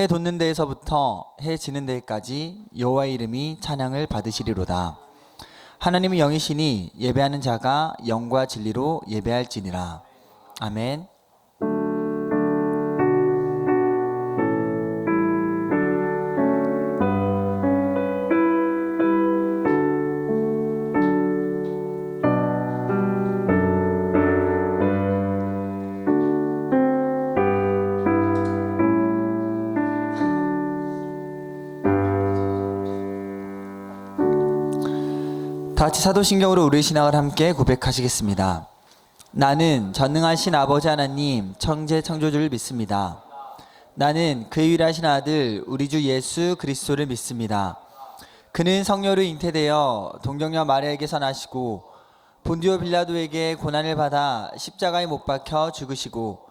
해 돋는 데에서부터 해 지는 데까지 여호와의 이름이 찬양을 받으시리로다. 하나님은 영이시니 예배하는 자가 영과 진리로 예배할지니라. 아멘. 다 같이 사도신경으로 우리의 신앙을 함께 고백하시겠습니다. 나는 전능하신 아버지 하나님 천재 창조주를 믿습니다. 나는 그 유일하신 아들 우리 주 예수 그리스도를 믿습니다. 그는 성령으로 잉태되어 동정녀 마리아에게서 나시고 본디오 빌라도에게 고난을 받아 십자가에 못 박혀 죽으시고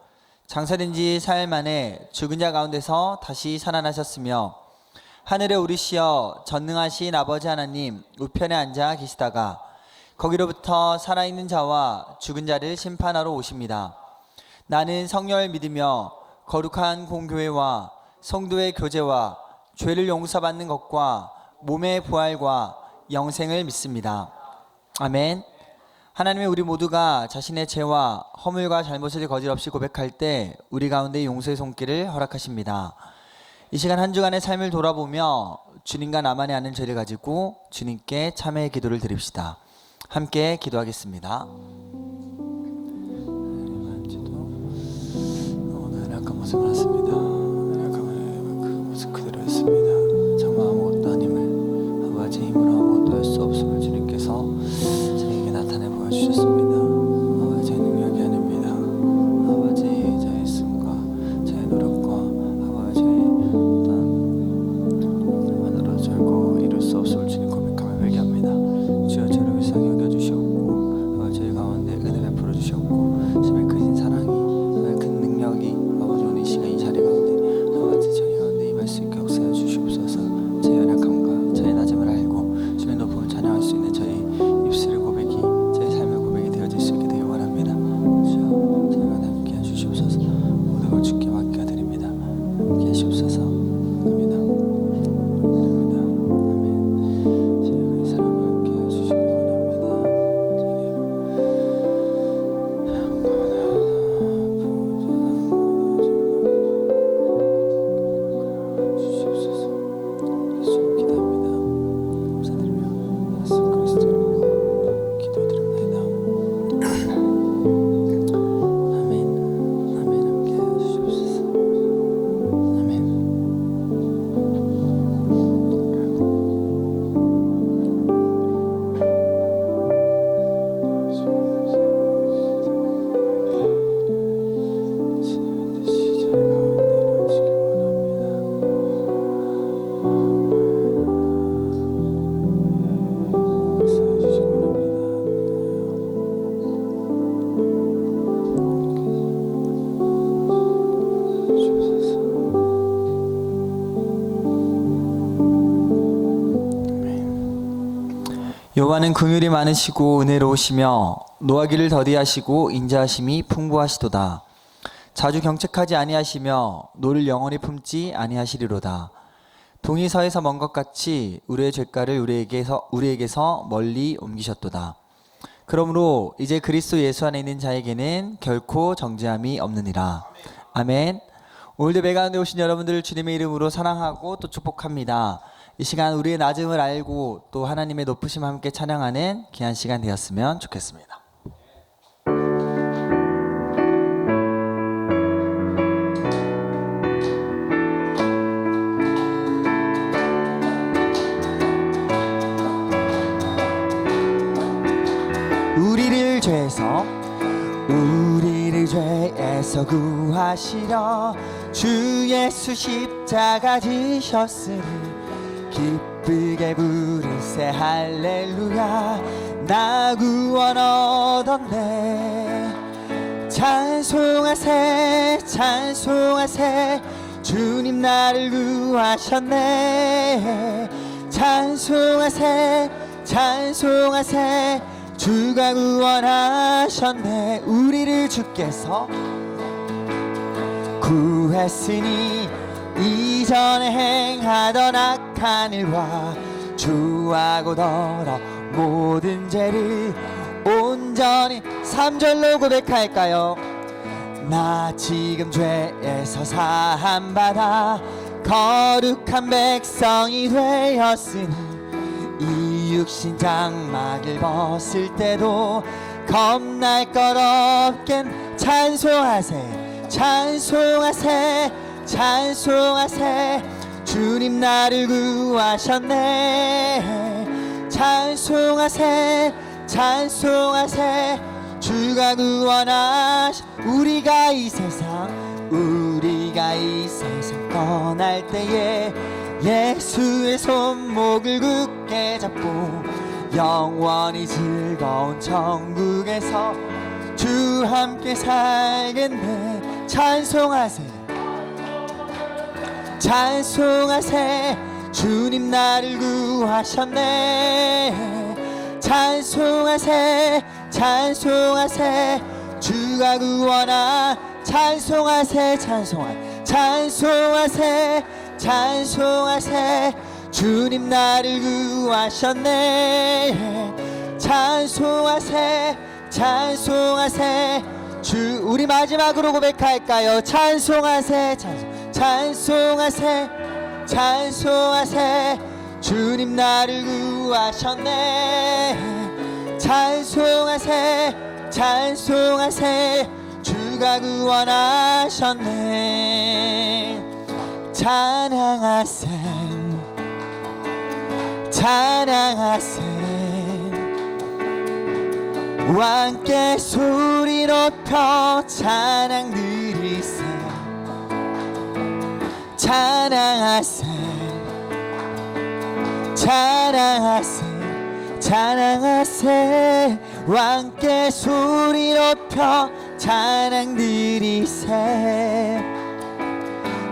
장사된 지 사흘 만에 죽은 자 가운데서 다시 살아나셨으며 하늘에 오르시어 전능하신 아버지 하나님 우편에 앉아 계시다가 거기로부터 살아있는 자와 죽은 자를 심판하러 오십니다. 나는 성령을 믿으며 거룩한 공교회와 성도의 교제와 죄를 용서받는 것과 몸의 부활과 영생을 믿습니다. 아멘. 하나님의 우리 모두가 자신의 죄와 허물과 잘못을 거짓없이 고백할 때 우리 가운데 용서의 손길을 허락하십니다. 이 시간 한 주간의 삶을 돌아보며 주님과 나만이 아는 죄를 가지고 주님께 참회의 기도를 드립시다. 함께 기도하겠습니다. 오늘 아까 모습 많습니다. 아까 그 모습 그대로였습니다. 정말 아무것도 아님을 아버지 힘으로 아무것도 할 수 없음을 주님께서 저에게 나타내 보여주셨습니다. 아버지 능력이 아닙니다. 아버지 저의 힘과 저의 노력과 아버지 만으로 절고 이룰 수 없음을 주님 고백하며 회개합니다. 주여 저를 불쌍히 여겨주시옵고 아버지 저희 가운데 은혜 베풀어 주시옵고 주님의 크신 사랑이 큰 능력이 아버지 오늘 이 시간 이 자리 가운데 아버지 저희 가운데 임할 수 있게 역사해 주시옵소서. 저의 연약함과 저의 낮음을 알고 주님의 높음을 찬양할 수 있는 저희 입술의 고백이 저희 삶의 고백이 되어질 수 있게 되어 원합니다. 주여 저희와 함께 해주시옵소서. 모든 걸 주께 맡겨드립니다. 함께 하시옵소서. 아멘. 저희 사랑과 함께 해주시기 원합니다. 주시옵소서. 예수 기도합니다. 감사드리며 예수 그리스도로 기도드립니다. 아멘. 아멘. 함께 해주시옵소서. 아멘. 주님의 뜻이 저희 가운데 이루어지길 원합니다. 역사해 주시기 여호와는 긍휼이 많으시고 은혜로우시며 노하기를 더디하시고 인자하심이 풍부하시도다. 자주 경책하지 아니하시며 노를 영원히 품지 아니하시리로다. 동이 서에서 먼 것 같이 우리의 죄가를 우리에게서 멀리 옮기셨도다. 그러므로 이제 그리스도 예수 안에 있는 자에게는 결코 정죄함이 없느니라. 아멘. 오늘도 예배 가운데 오신 여러분들을 주님의 이름으로 사랑하고 또 축복합니다. 이 시간 우리의 낮음을 알고 또 하나님의 높으심 함께 찬양하는 귀한 시간 되었으면 좋겠습니다. 우리를 죄에서 구하시려 주 예수 십자가 지셨으니 기쁘게 부르세 할렐루야. 나 구원 얻었네. 찬송하세 찬송하세 주님 나를 구하셨네. 찬송하세 찬송하세 주가 구원하셨네. 우리를 주께서 구했으니 이제 이전에 행하던 악한 일과 주하고 더러 모든 죄를 온전히 3절로 고백할까요? 나 지금 죄에서 사함받아 거룩한 백성이 되었으니 이 육신 장막을 벗을 때도 겁날 것 없겐 찬송하세 찬송하세 찬송하세 주님 나를 구하셨네 찬송하세 찬송하세 주가 구원하시 우리가 이 세상 떠날 때에 예수의 손목을 굳게 잡고 영원히 즐거운 천국에서 주 함께 살겠네 찬송하세 찬송하세 주님 나를 구하셨네 찬송하세 찬송하세 주가 구원하 찬송하세 찬송하세 찬송하세 주님 나를 구하셨네 찬송하세 찬송하세 주 우리 마지막으로 고백할까요? 찬송하세 찬송하세 찬송하세 주님 나를 구하셨네 찬송하세 찬송하세 주가 구원하셨네 찬양하세 찬양하세 왕께 소리 높여 찬양 드리세 찬양하세 찬양하세 찬양하세 왕께 소리 높여 찬양 드리세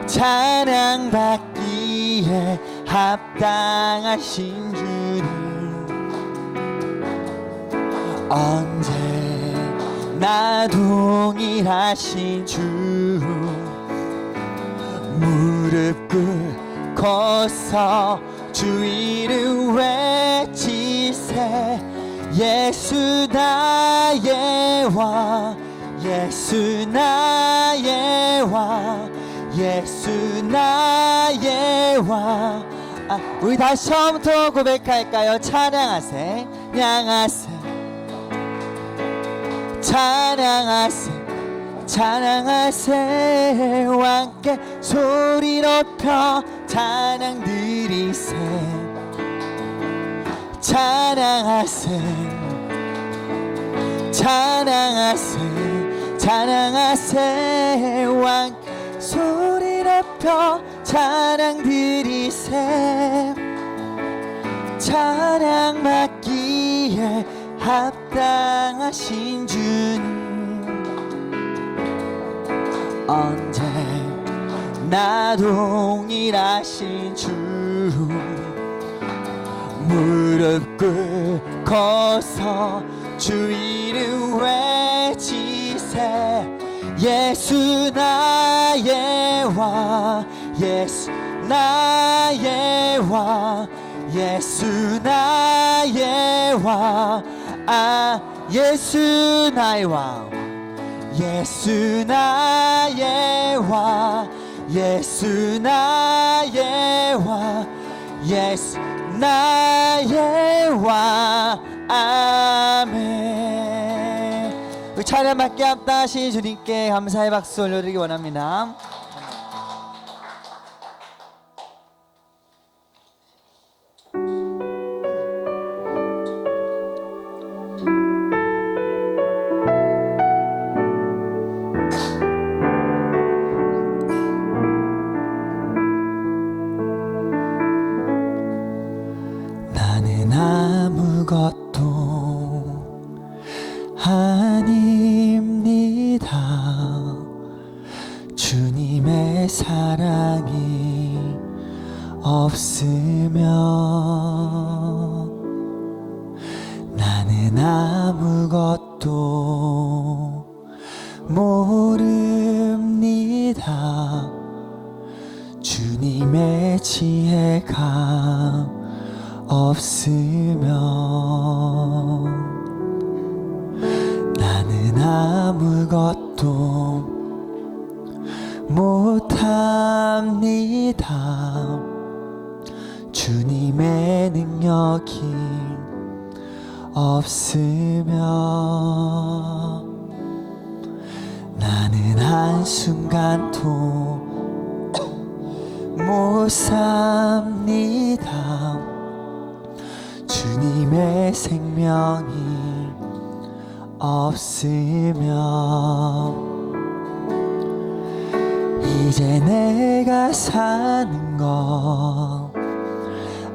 찬양 받기에 합당하신 주님 언제나 동일하신 주 무릎 꿇고서 주 이름 외치세 예수 나의 왕 예수 나의 왕 예수 나의 왕 우리 다시 처음부터 고백할까요? 찬양하세 찬양하세 찬양하세 찬양하세 왕께 소리 높여 찬양 드리세 찬양하세 찬양하세 찬양하세 왕께 소리 높여 찬양 드리세 찬양 받기에 합당하신 주님 언제나 동일하신 주 무릎 꿇고서 주 이름 외치세 예수 나의 왕 예수 나의 왕 예수 나의 왕 예수 나의 왕 예수 나의 왕 예수 나의 왕 예수 나의 왕 아멘. 우리 찬양받게 합당하신 주님께 감사의 박수 올려드리기 원합니다. 아무것도 아닙니다. 주님의 사랑이 없으면 나는 아무것도 모릅니다. 주님 주님의 지혜가 없으면 나는 아무것도 못합니다. 주님의 능력이 없으면 나는 한순간도 못 삽니다. 주님의 생명이 없으면 이제 내가 사는 거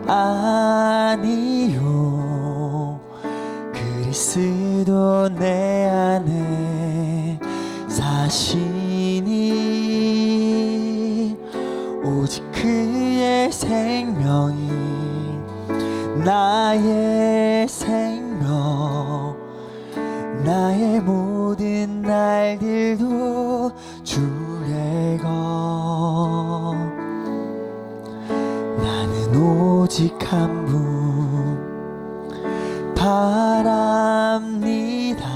아니요. 그리스도 내 안에 사시니 오직 그의 생명이 나의 생명, 나의 모든 날들도 주의 것. 나는 오직 한 분 바랍니다.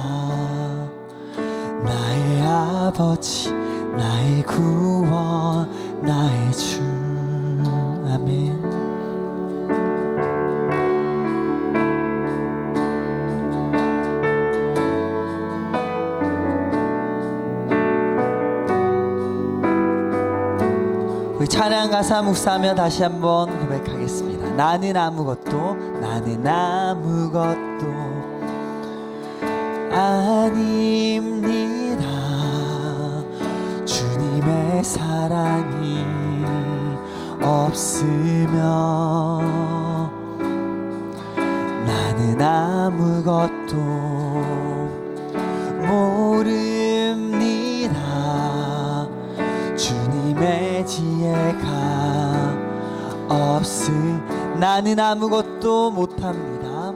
나의 아버지, 나의 구원, 나의 주. 아멘. 우리 찬양 가사 묵상하며 다시 한번 고백하겠습니다. 나는 아무것도 아닙니다. 주님의 사랑이 없으면 나는 아무것도 모릅니다. 주님의 지혜가 나는 아무것도 못합니다.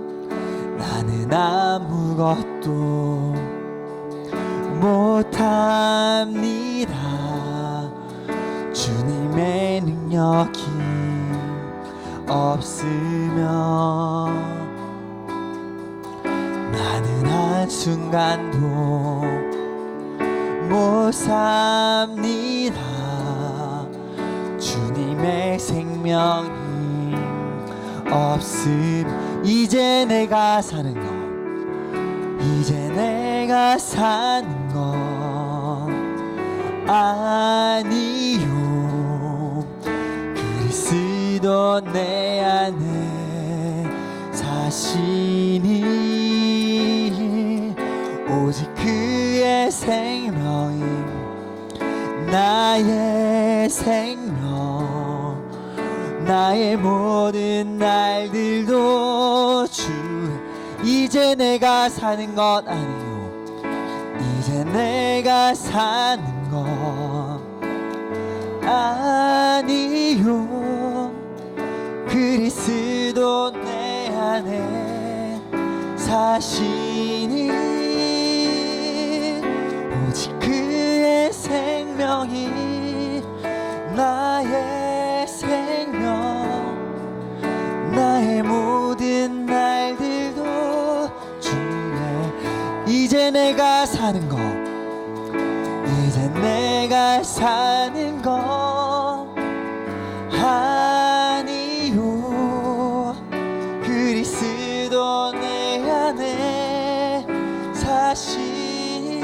나는 아무것도 못합니다. 주님의 능력이 없으면 나는 한순간도 못 삽니다. 주님의 생명이 없음. 이제 내가 사는 것 아니요. 그리스도 내 안에 사시니 오직 그의 생명이 나의 생명, 나의 모든 날들도 주. 이제 내가 사는 것 아니요. 이제 내가 사는 것 아니요. 그리스도 내 안에 사시니 오직 그의 생명이 나의 생명, 나의 모든 날들도 주의. 이제 내가 사는 것 아니요. 그리스도 내 안에 사시니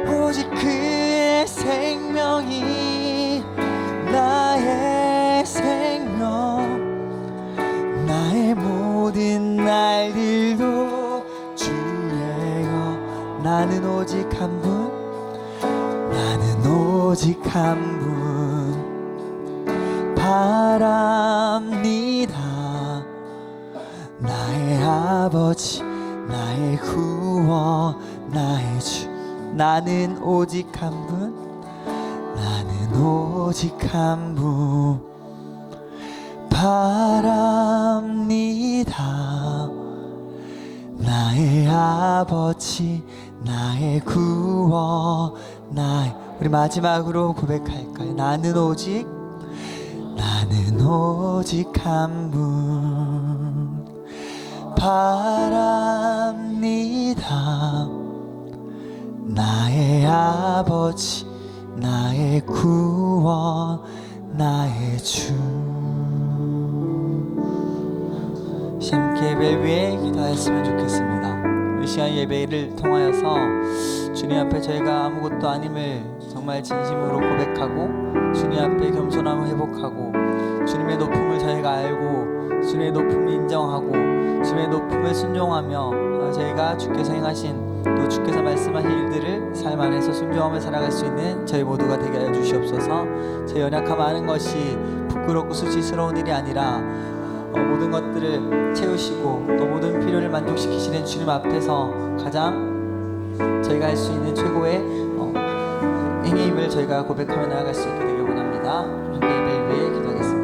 오직 그의 생명이 나의 생명, 나의 모든 날들도 주의 것. 나는 오직 한 분 바랍니다. 나의 아버지, 나의 구원, 나의 주. 나는 오직 한 분 바랍니다. 나의 아버지, 나의 구원, 나의. 우리 마지막으로 고백할까요? 나는 오직 한 분 바랍니다. 나의 아버지, 나의 구원, 나의 주. 함께 예배를 위해 기도하였으면 좋겠습니다. 이 시간 예배를 통하여서 주님 앞에 저희가 아무것도 아님을 정말 진심으로 고백하고 주님 앞에 겸손함을 회복하고 주님의 높음을 저희가 알고 주님의 높음을 인정하고 주님의 높음을 순종하며 저희가 주께서 행하신 또 주께서 말씀하신 일들을 삶 안에서 순종하며 살아갈 수 있는 저희 모두가 되게 하여 주시옵소서. 저희 연약함 아는 것이 부끄럽고 수치스러운 일이 아니라 모든 것들을 채우시고 또 모든 필요를 만족시키시는 주님 앞에서 가장 저희가 할 수 있는 최고의 행위임을 저희가 고백하며 나아갈 수 있게 되길 원합니다. 함께 예배를 위해 기도하겠습니다.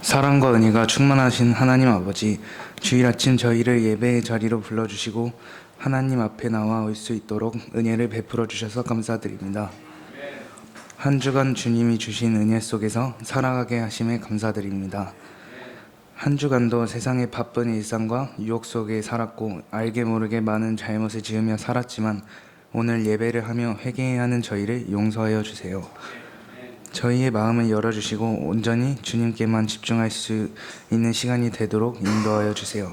사랑과 은혜가 충만하신 하나님 아버지, 주일 아침 저희를 예배의 자리로 불러주시고 하나님 앞에 나와 올 수 있도록 은혜를 베풀어 주셔서 감사드립니다. 한 주간 주님이 주신 은혜 속에서 살아가게 하심에 감사드립니다. 한 주간도 세상의 바쁜 일상과 유혹 속에 살았고 알게 모르게 많은 잘못을 지으며 살았지만 오늘 예배를 하며 회개해야 하는 저희를 용서하여 주세요. 저희의 마음을 열어주시고 온전히 주님께만 집중할 수 있는 시간이 되도록 인도하여 주세요.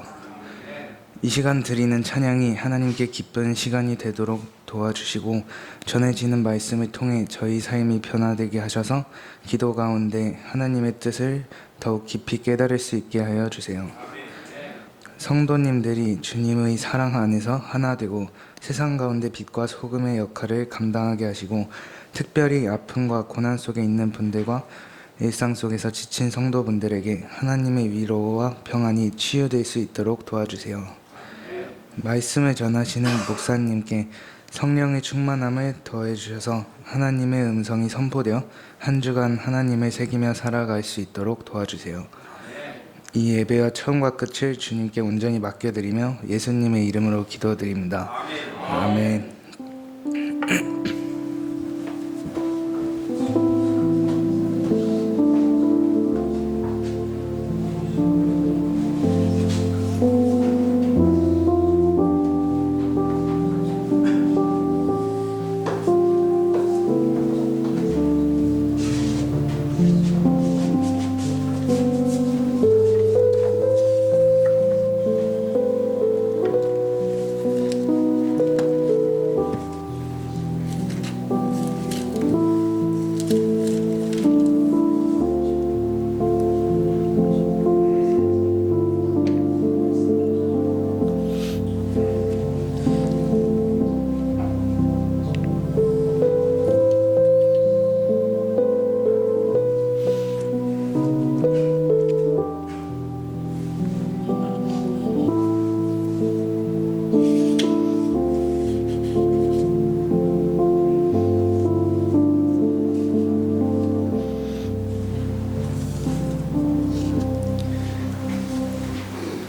이 시간 드리는 찬양이 하나님께 기쁜 시간이 되도록 도와주시고 전해지는 말씀을 통해 저희 삶이 변화되게 하셔서 기도 가운데 하나님의 뜻을 더욱 깊이 깨달을 수 있게 하여 주세요. 성도님들이 주님의 사랑 안에서 하나 되고 세상 가운데 빛과 소금의 역할을 감당하게 하시고 특별히 아픔과 고난 속에 있는 분들과 일상 속에서 지친 성도분들에게 하나님의 위로와 평안이 치유될 수 있도록 도와주세요. 말씀을 전하시는 목사님께 성령의 충만함을 더해 주셔서 하나님의 음성이 선포되어 한 주간 하나님을 새기며 살아갈 수 있도록 도와주세요. 이 예배와 처음과 끝을 주님께 온전히 맡겨드리며 예수님의 이름으로 기도드립니다. 아멘.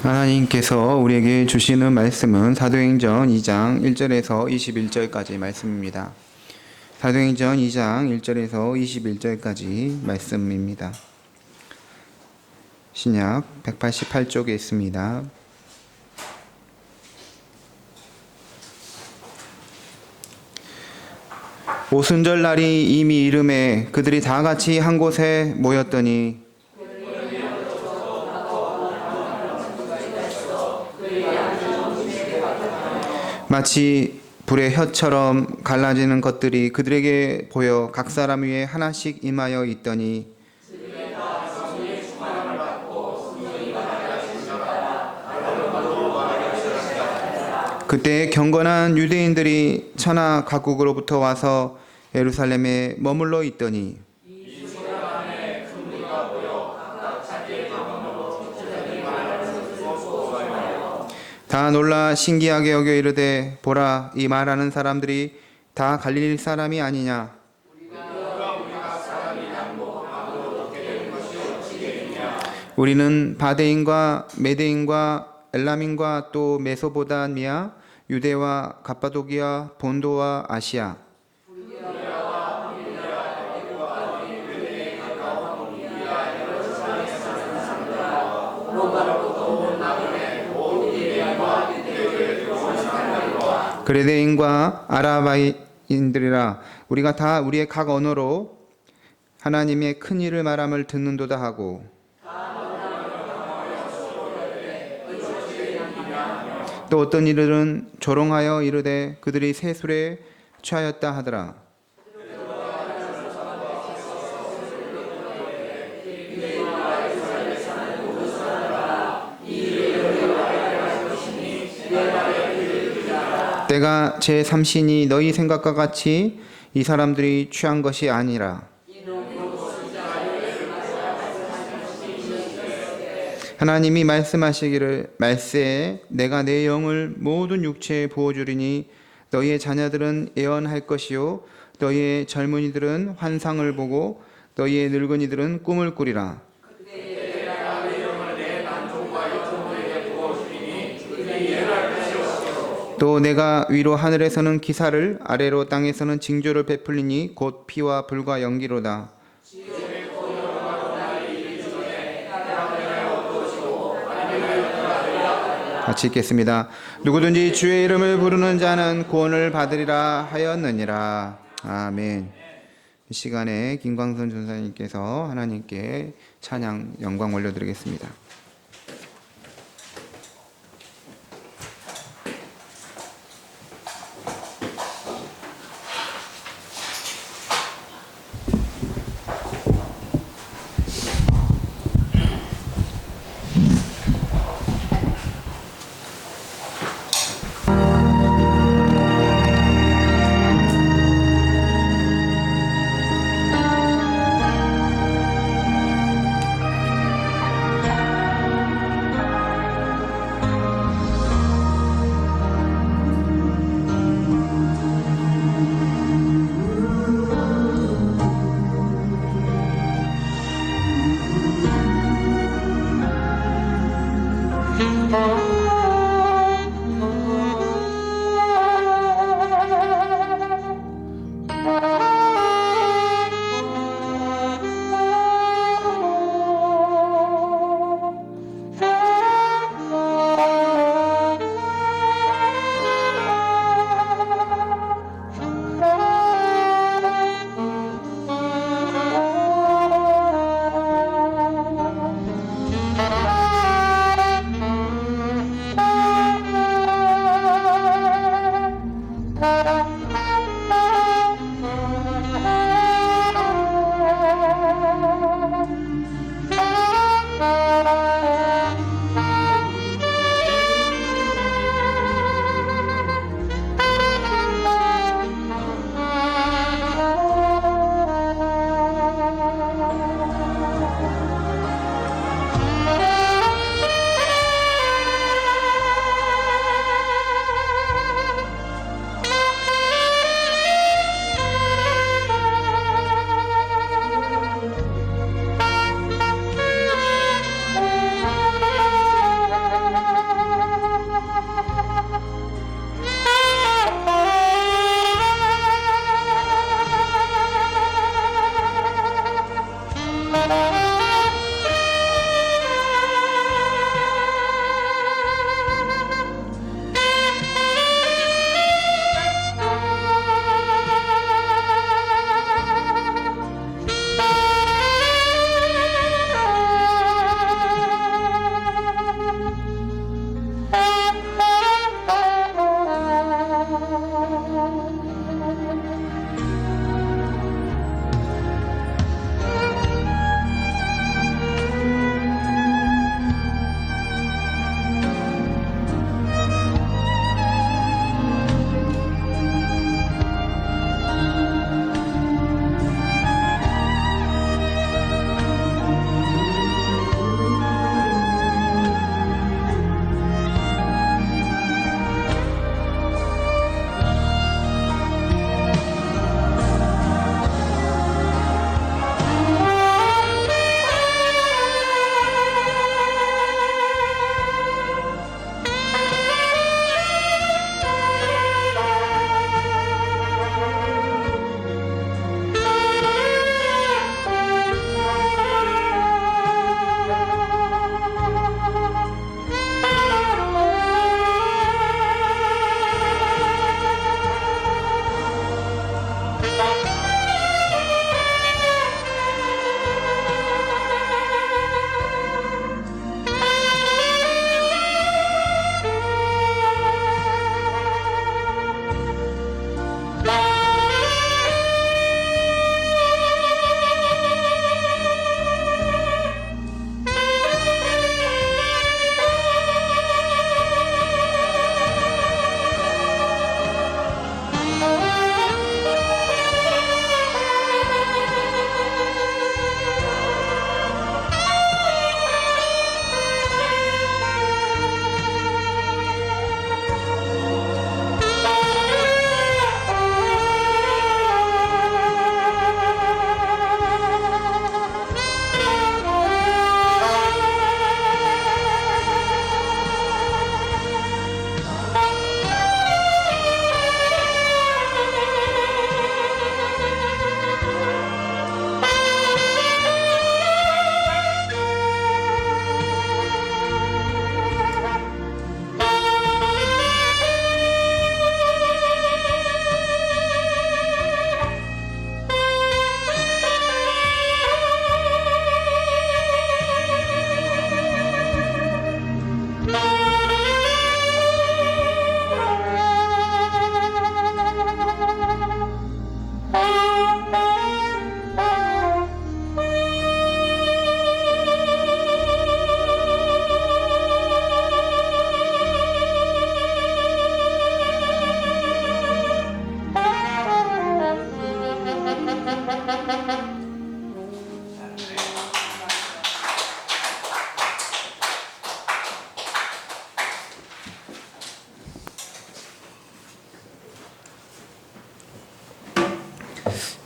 하나님께서 우리에게 주시는 말씀은 사도행전 2장 1절에서 21절까지 말씀입니다. 사도행전 2장 1절에서 21절까지 말씀입니다. 신약 188쪽에 있습니다. 오순절 날이 이미 이름에 그들이 다 같이 한 곳에 모였더니 마치 불의 혀처럼 갈라지는 것들이 그들에게 보여 각 사람 위에 하나씩 임하여 있더니 그때 경건한 유대인들이 천하 각국으로부터 와서 예루살렘에 머물러 있더니 다 놀라 신기하게 여겨 이르되 보라 이 말하는 사람들이 다 갈릴리 사람이 아니냐. 우리는 바데인과 메데인과 엘람인과 또 메소포타미아 유대와 갑바도기아 본도와 아시아 그레데인과 아라바인들이라 우리가 다 우리의 각 언어로 하나님의 큰 일을 말함을 듣는도다 하고 또 어떤 이들은 조롱하여 이르되 그들이 새 술에 취하였다 하더라. 때가 제3신이 너희 생각과 같이 이 사람들이 취한 것이 아니라 하나님이 말씀하시기를 말세에 내가 내 영을 모든 육체에 부어주리니 너희의 자녀들은 예언할 것이요 너희의 젊은이들은 환상을 보고 너희의 늙은이들은 꿈을 꾸리라. 또 내가 위로 하늘에서는 기사를 아래로 땅에서는 징조를 베풀리니 곧 피와 불과 연기로다. 같이 읽겠습니다. 누구든지 주의 이름을 부르는 자는 구원을 받으리라 하였느니라. 아멘. 이 시간에 김광선 전사님께서 하나님께 찬양 영광 올려드리겠습니다.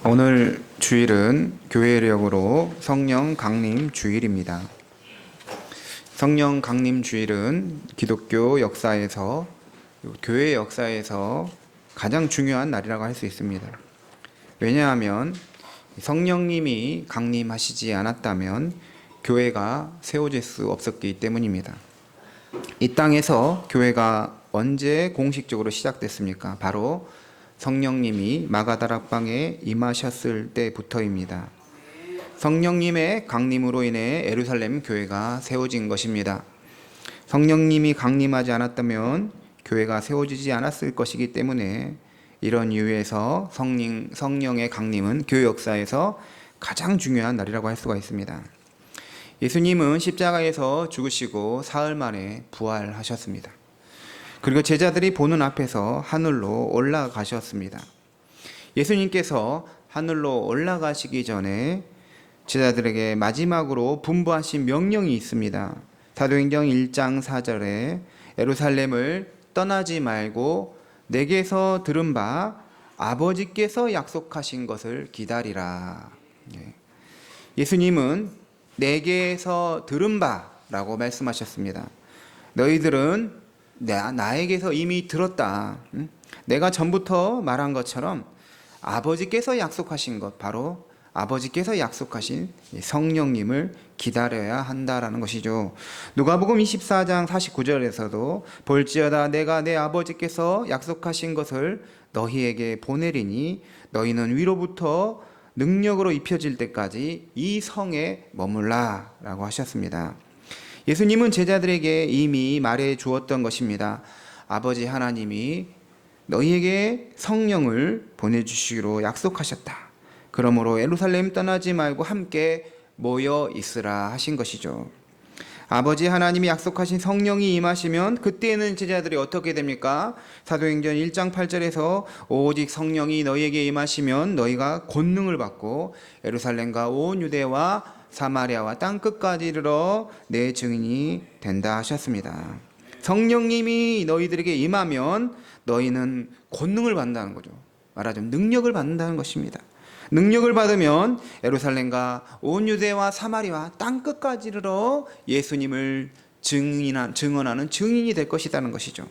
오늘 주일은 교회력으로 성령 강림 주일입니다. 성령 강림 주일은 기독교 역사에서, 교회 역사에서 가장 중요한 날이라고 할 수 있습니다. 왜냐하면 성령님이 강림하시지 않았다면 교회가 세워질 수 없었기 때문입니다. 이 땅에서 교회가 언제 공식적으로 시작됐습니까? 바로 성령님이 마가다락방에 임하셨을 때부터입니다. 성령님의 강림으로 인해 예루살렘 교회가 세워진 것입니다. 성령님이 강림하지 않았다면 교회가 세워지지 않았을 것이기 때문에 이런 이유에서 성령의 강림은 교회 역사에서 가장 중요한 날이라고 할 수가 있습니다. 예수님은 십자가에서 죽으시고 사흘 만에 부활하셨습니다. 그리고 제자들이 보는 앞에서 하늘로 올라가셨습니다. 예수님께서 하늘로 올라가시기 전에 제자들에게 마지막으로 분부하신 명령이 있습니다. 사도행전 1장 4절에 예루살렘을 떠나지 말고 내게서 들은 바 아버지께서 약속하신 것을 기다리라. 예수님은 내게서 들은 바라고 말씀하셨습니다. 너희들은 나에게서 이미 들었다. 내가 전부터 말한 것처럼 아버지께서 약속하신 것, 바로 아버지께서 약속하신 성령님을 기다려야 한다라는 것이죠. 누가복음 24장 49절에서도 볼지어다 내가 내 아버지께서 약속하신 것을 너희에게 보내리니 너희는 위로부터 능력으로 입혀질 때까지 이 성에 머물라 라고 하셨습니다. 예수님은 제자들에게 이미 말해 주었던 것입니다. 아버지 하나님이 너희에게 성령을 보내주시기로 약속하셨다. 그러므로 예루살렘 떠나지 말고 함께 모여 있으라 하신 것이죠. 아버지 하나님이 약속하신 성령이 임하시면 그때는 제자들이 어떻게 됩니까? 사도행전 1장 8절에서 오직 성령이 너희에게 임하시면 너희가 권능을 받고 예루살렘과 온 유대와 사마리아와 땅끝까지 이르러 내 증인이 된다 하셨습니다. 성령님이 너희들에게 임하면 너희는 권능을 받는다는 거죠. 말하자면 능력을 받는다는 것입니다. 능력을 받으면 예루살렘과 온 유대와 사마리아 땅끝까지 이르러 예수님을 증언하는 증인이 될 것이라는 것이죠.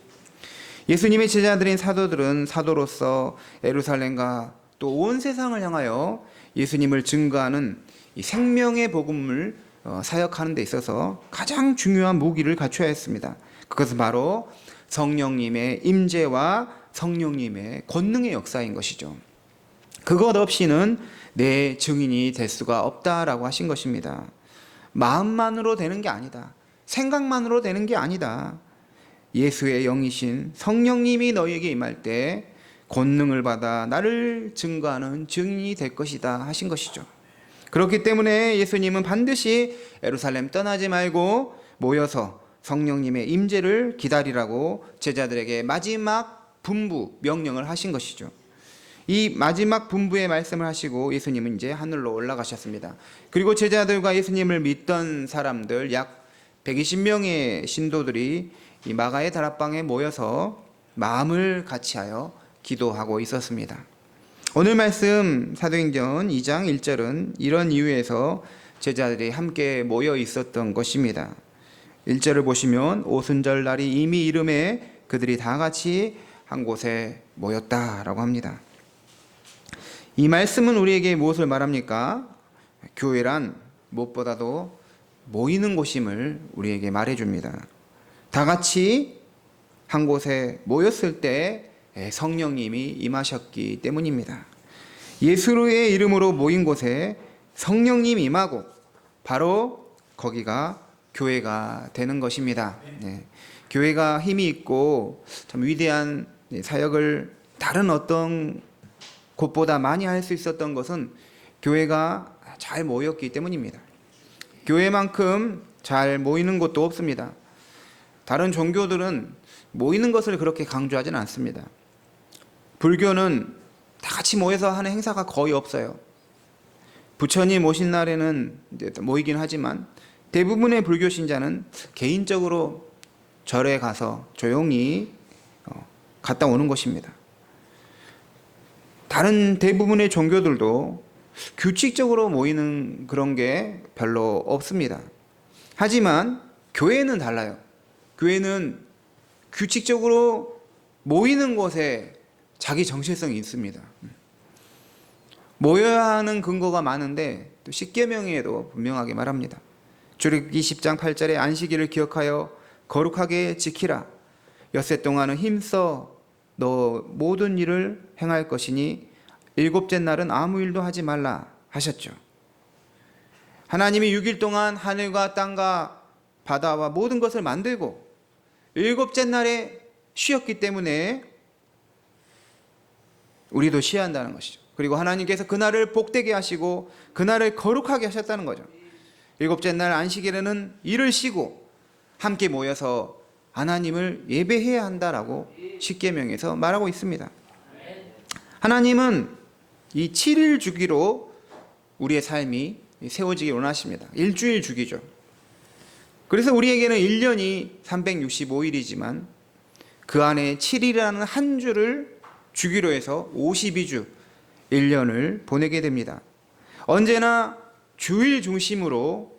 예수님의 제자들인 사도들은 사도로서 예루살렘과 또 온 세상을 향하여 예수님을 증거하는 이 생명의 복음을 사역하는 데 있어서 가장 중요한 무기를 갖춰야 했습니다. 그것은 바로 성령님의 임재와 성령님의 권능의 역사인 것이죠. 그것 없이는 내 증인이 될 수가 없다라고 하신 것입니다. 마음만으로 되는 게 아니다. 생각만으로 되는 게 아니다. 예수의 영이신 성령님이 너희에게 임할 때 권능을 받아 나를 증거하는 증인이 될 것이다 하신 것이죠. 그렇기 때문에 예수님은 반드시 예루살렘 떠나지 말고 모여서 성령님의 임재를 기다리라고 제자들에게 마지막 분부, 명령을 하신 것이죠. 이 마지막 분부의 말씀을 하시고 예수님은 이제 하늘로 올라가셨습니다. 그리고 제자들과 예수님을 믿던 사람들 약 120명의 신도들이 이 마가의 다락방에 모여서 마음을 같이하여 기도하고 있었습니다. 오늘 말씀 사도행전 2장 1절은 이런 이유에서 제자들이 함께 모여 있었던 것입니다. 1절을 보시면 오순절 날이 이미 이름에 그들이 다 같이 한 곳에 모였다라고 합니다. 이 말씀은 우리에게 무엇을 말합니까? 교회란 무엇보다도 모이는 곳임을 우리에게 말해줍니다. 다 같이 한 곳에 모였을 때 성령님이 임하셨기 때문입니다. 예수의 이름으로 모인 곳에 성령님이 임하고 바로 거기가 교회가 되는 것입니다. 교회가 힘이 있고 참 위대한 사역을 다른 어떤 곳보다 많이 할 수 있었던 것은 교회가 잘 모였기 때문입니다. 교회만큼 잘 모이는 곳도 없습니다. 다른 종교들은 모이는 것을 그렇게 강조하지는 않습니다. 불교는 다 같이 모여서 하는 행사가 거의 없어요. 부처님 오신 날에는 이제 모이긴 하지만 대부분의 불교 신자는 개인적으로 절에 가서 조용히 갔다 오는 것입니다. 다른 대부분의 종교들도 규칙적으로 모이는 그런 게 별로 없습니다. 하지만 교회는 달라요. 교회는 규칙적으로 모이는 곳에 자기 정체성이 있습니다. 모여야 하는 근거가 많은데 또 십계명에도 분명하게 말합니다. 출애굽기 10장 8절에 안식일을 기억하여 거룩하게 지키라. 엿새 동안은 힘써 너 모든 일을 행할 것이니 일곱째 날은 아무 일도 하지 말라 하셨죠. 하나님이 6일 동안 하늘과 땅과 바다와 모든 것을 만들고 일곱째 날에 쉬었기 때문에 우리도 쉬어야 한다는 것이죠. 그리고 하나님께서 그날을 복되게 하시고 그날을 거룩하게 하셨다는 거죠. 일곱째 날 안식일에는 일을 쉬고 함께 모여서 하나님을 예배해야 한다라고 십계명에서 말하고 있습니다. 하나님은 이 7일 주기로 우리의 삶이 세워지기 원하십니다. 일주일 주기죠. 그래서 우리에게는 1년이 365일이지만 그 안에 7일이라는 한 주를 주기로 해서 52주 1년을 보내게 됩니다. 언제나 주일 중심으로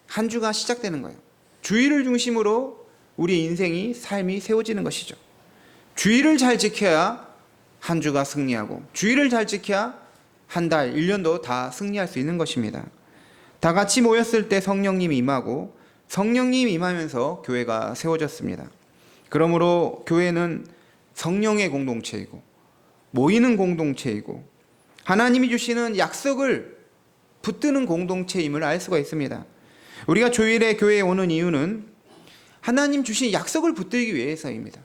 한 주가 시작되는 거예요. 주일을 중심으로 우리 인생이 삶이 세워지는 것이죠. 주일을 잘 지켜야 한 주가 승리하고 주일을 잘 지켜야 한 달, 1년도 다 승리할 수 있는 것입니다. 다 같이 모였을 때 성령님이 임하고 성령님이 임하면서 교회가 세워졌습니다. 그러므로 교회는 성령의 공동체이고 모이는 공동체이고 하나님이 주시는 약속을 붙드는 공동체임을 알 수가 있습니다. 우리가 주일에 교회에 오는 이유는 하나님 주신 약속을 붙들기 위해서입니다.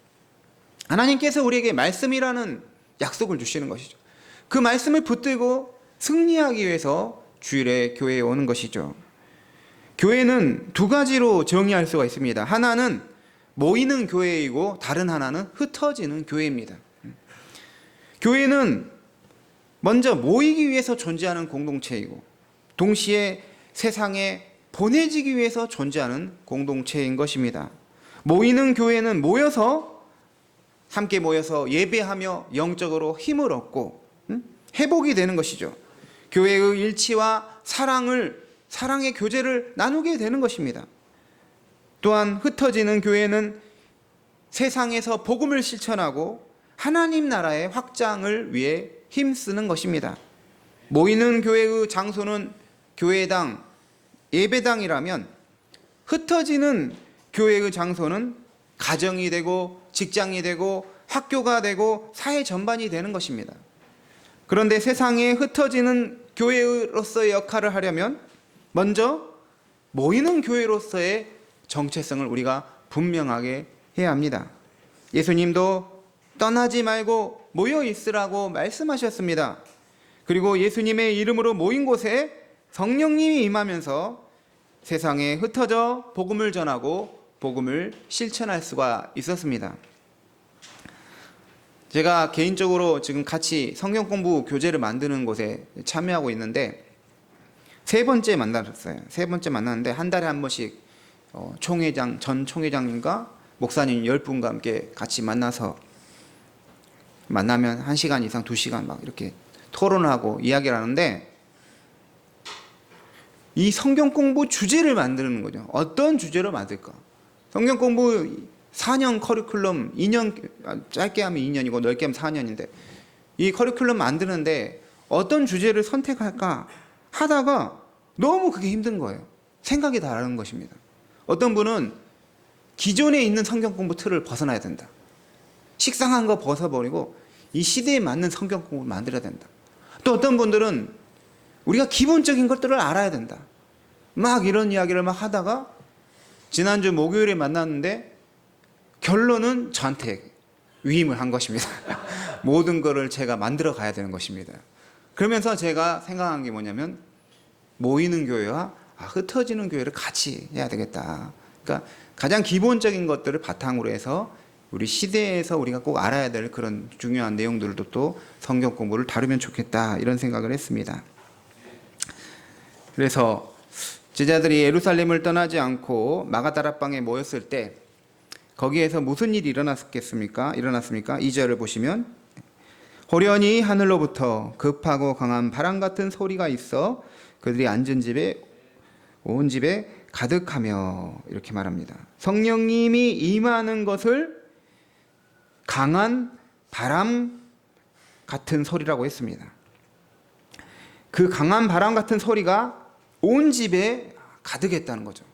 하나님께서 우리에게 말씀이라는 약속을 주시는 것이죠. 그 말씀을 붙들고 승리하기 위해서 주일에 교회에 오는 것이죠. 교회는 두 가지로 정의할 수가 있습니다. 하나는 모이는 교회이고 다른 하나는 흩어지는 교회입니다. 교회는 먼저 모이기 위해서 존재하는 공동체이고 동시에 세상에 보내지기 위해서 존재하는 공동체인 것입니다. 모이는 교회는 함께 모여서 예배하며 영적으로 힘을 얻고 회복이 되는 것이죠. 교회의 일치와 사랑의 교제를 나누게 되는 것입니다. 또한 흩어지는 교회는 세상에서 복음을 실천하고 하나님 나라의 확장을 위해 힘쓰는 것입니다. 모이는 교회의 장소는 교회당, 예배당이라면 흩어지는 교회의 장소는 가정이 되고 직장이 되고 학교가 되고 사회 전반이 되는 것입니다. 그런데 세상에 흩어지는 교회로서의 역할을 하려면 먼저 모이는 교회로서의 정체성을 우리가 분명하게 해야 합니다. 예수님도 떠나지 말고 모여 있으라고 말씀하셨습니다. 그리고 예수님의 이름으로 모인 곳에 성령님이 임하면서 세상에 흩어져 복음을 전하고 복음을 실천할 수가 있었습니다. 제가 개인적으로 지금 같이 성경 공부 교재를 만드는 곳에 참여하고 있는데 세 번째 만났는데 한 달에 한 번씩 전 총회장님과 목사님 10분과 함께 같이 만나면 1시간 이상 2시간 막 이렇게 토론하고 이야기를 하는데 이 성경 공부 주제를 만드는 거죠. 어떤 주제로 만들까? 성경 공부 4년 커리큘럼 2년, 짧게 하면 2년이고 넓게 하면 4년인데 이 커리큘럼 만드는데 어떤 주제를 선택할까 하다가 너무 그게 힘든 거예요. 생각이 다른 것입니다. 어떤 분은 기존에 있는 성경 공부 틀을 벗어나야 된다. 식상한 거 벗어버리고 이 시대에 맞는 성경 공부를 만들어야 된다. 또 어떤 분들은 우리가 기본적인 것들을 알아야 된다. 막 이런 이야기를 막 하다가 지난주 목요일에 만났는데 결론은 저한테 위임을 한 것입니다. 모든 거를 제가 만들어 가야 되는 것입니다. 그러면서 제가 생각한 게 뭐냐면 모이는 교회와 흩어지는 교회를 같이 해야 되겠다. 그러니까 가장 기본적인 것들을 바탕으로 해서 우리 시대에서 우리가 꼭 알아야 될 그런 중요한 내용들도 또 성경 공부를 다루면 좋겠다 이런 생각을 했습니다. 그래서 제자들이 예루살렘을 떠나지 않고 마가다락방에 모였을 때 거기에서 무슨 일이 일어났습니까? 2절을 보시면 호련히 하늘로부터 급하고 강한 바람 같은 소리가 있어 그들이 앉은 집에 온 집에 가득하며 이렇게 말합니다. 성령님이 임하는 것을 강한 바람 같은 소리라고 했습니다. 그 강한 바람 같은 소리가 온 집에 가득했다는 거죠.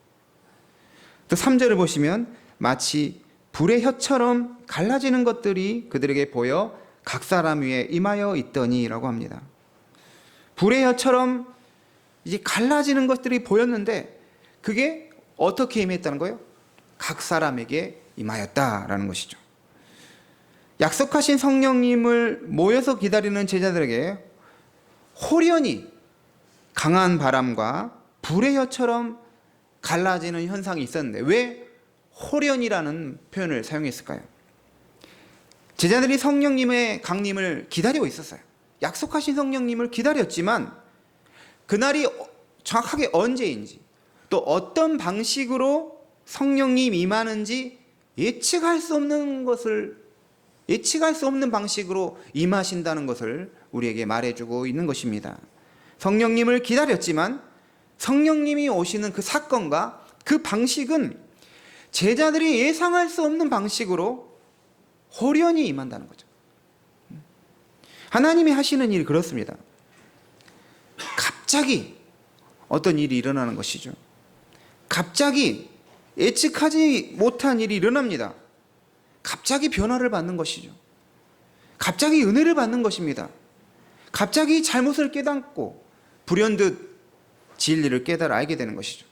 또 3절을 보시면 마치 불의 혀처럼 갈라지는 것들이 그들에게 보여 각 사람 위에 임하여 있더니라고 합니다. 불의 혀처럼 이제 갈라지는 것들이 보였는데 그게 어떻게 임했다는 거예요? 각 사람에게 임하였다라는 것이죠. 약속하신 성령님을 모여서 기다리는 제자들에게 호련히 강한 바람과 불의 혀처럼 갈라지는 현상이 있었는데 왜 호련이라는 표현을 사용했을까요? 제자들이 성령님의 강림을 기다리고 있었어요. 약속하신 성령님을 기다렸지만 그날이 정확하게 언제인지 또 어떤 방식으로 성령님 임하는지 예측할 수 없는 방식으로 임하신다는 것을 우리에게 말해주고 있는 것입니다. 성령님을 기다렸지만 성령님이 오시는 그 사건과 그 방식은 제자들이 예상할 수 없는 방식으로 호련히 임한다는 거죠. 하나님이 하시는 일이 그렇습니다. 갑자기 어떤 일이 일어나는 것이죠. 갑자기 예측하지 못한 일이 일어납니다. 갑자기 변화를 받는 것이죠. 갑자기 은혜를 받는 것입니다. 갑자기 잘못을 깨닫고 불현듯 진리를 깨달아 알게 되는 것이죠.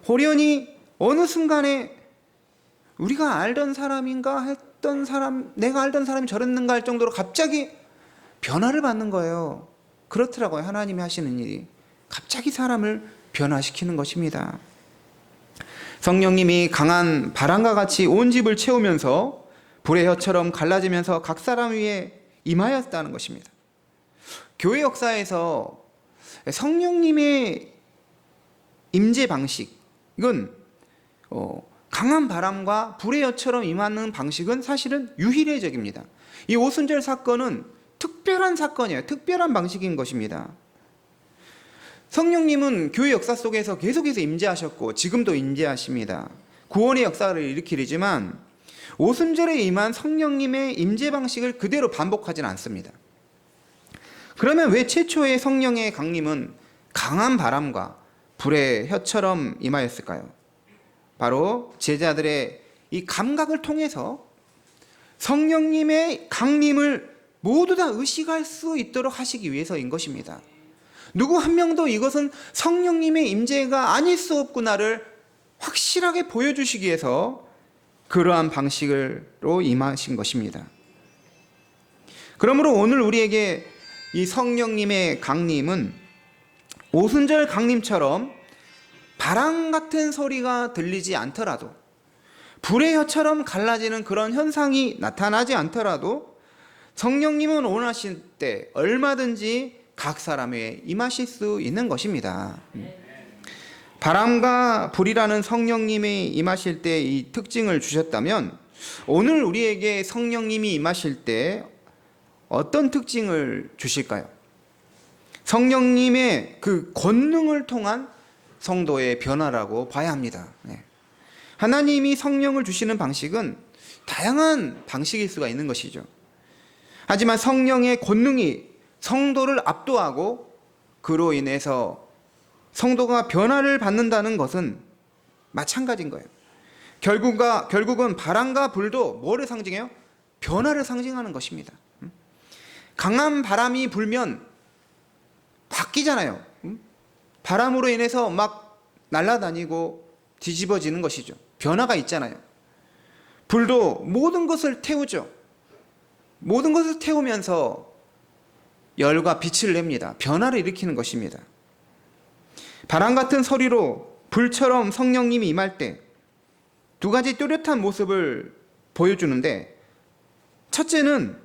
호련히 어느 순간에 우리가 알던 사람인가 했던 사람, 내가 알던 사람이 저랬는가 할 정도로 갑자기 변화를 받는 거예요. 그렇더라고요. 하나님이 하시는 일이 갑자기 사람을 변화시키는 것입니다. 성령님이 강한 바람과 같이 온 집을 채우면서 불의 혀처럼 갈라지면서 각 사람 위에 임하였다는 것입니다. 교회 역사에서 성령님의 임재 방식, 이건 강한 바람과 불의 혀처럼 임하는 방식은 사실은 유일해적입니다. 이 오순절 사건은 특별한 사건이에요. 특별한 방식인 것입니다. 성령님은 교회 역사 속에서 계속해서 임재하셨고 지금도 임재하십니다. 구원의 역사를 일으키지만 오순절에 임한 성령님의 임재 방식을 그대로 반복하지는 않습니다. 그러면 왜 최초의 성령의 강림은 강한 바람과 불의 혀처럼 임하였을까요? 바로 제자들의 이 감각을 통해서 성령님의 강림을 모두 다 의식할 수 있도록 하시기 위해서인 것입니다. 누구 한 명도 이것은 성령님의 임재가 아닐 수 없구나를 확실하게 보여주시기 위해서 그러한 방식으로 임하신 것입니다. 그러므로 오늘 우리에게 이 성령님의 강림은 오순절 강림처럼 바람 같은 소리가 들리지 않더라도 불의 혀처럼 갈라지는 그런 현상이 나타나지 않더라도 성령님은 원하실 때 얼마든지 각 사람에 임하실 수 있는 것입니다. 바람과 불이라는 성령님이 임하실 때 이 특징을 주셨다면 오늘 우리에게 성령님이 임하실 때 어떤 특징을 주실까요? 성령님의 그 권능을 통한 성도의 변화라고 봐야 합니다. 하나님이 성령을 주시는 방식은 다양한 방식일 수가 있는 것이죠. 하지만 성령의 권능이 성도를 압도하고 그로 인해서 성도가 변화를 받는다는 것은 마찬가지인 거예요. 결국은 바람과 불도 뭐를 상징해요? 변화를 상징하는 것입니다. 강한 바람이 불면 바뀌잖아요. 바람으로 인해서 막 날아다니고 뒤집어지는 것이죠. 변화가 있잖아요. 불도 모든 것을 태우죠. 모든 것을 태우면서 열과 빛을 냅니다. 변화를 일으키는 것입니다. 바람 같은 소리로 불처럼 성령님이 임할 때 두 가지 뚜렷한 모습을 보여주는데, 첫째는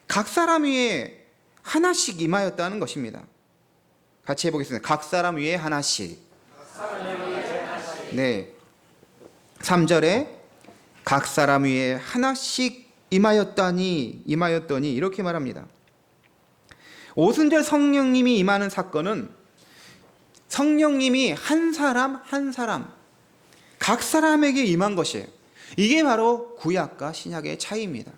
각 사람 위에 하나씩 임하였다는 것입니다. 같이 해보겠습니다. 각 사람 위에 하나씩. 네. 3절에 각 사람 위에 하나씩 임하였더니 이렇게 말합니다. 오순절 성령님이 임하는 사건은 성령님이 한 사람 한 사람 각 사람에게 임한 것이에요. 이게 바로 구약과 신약의 차이입니다.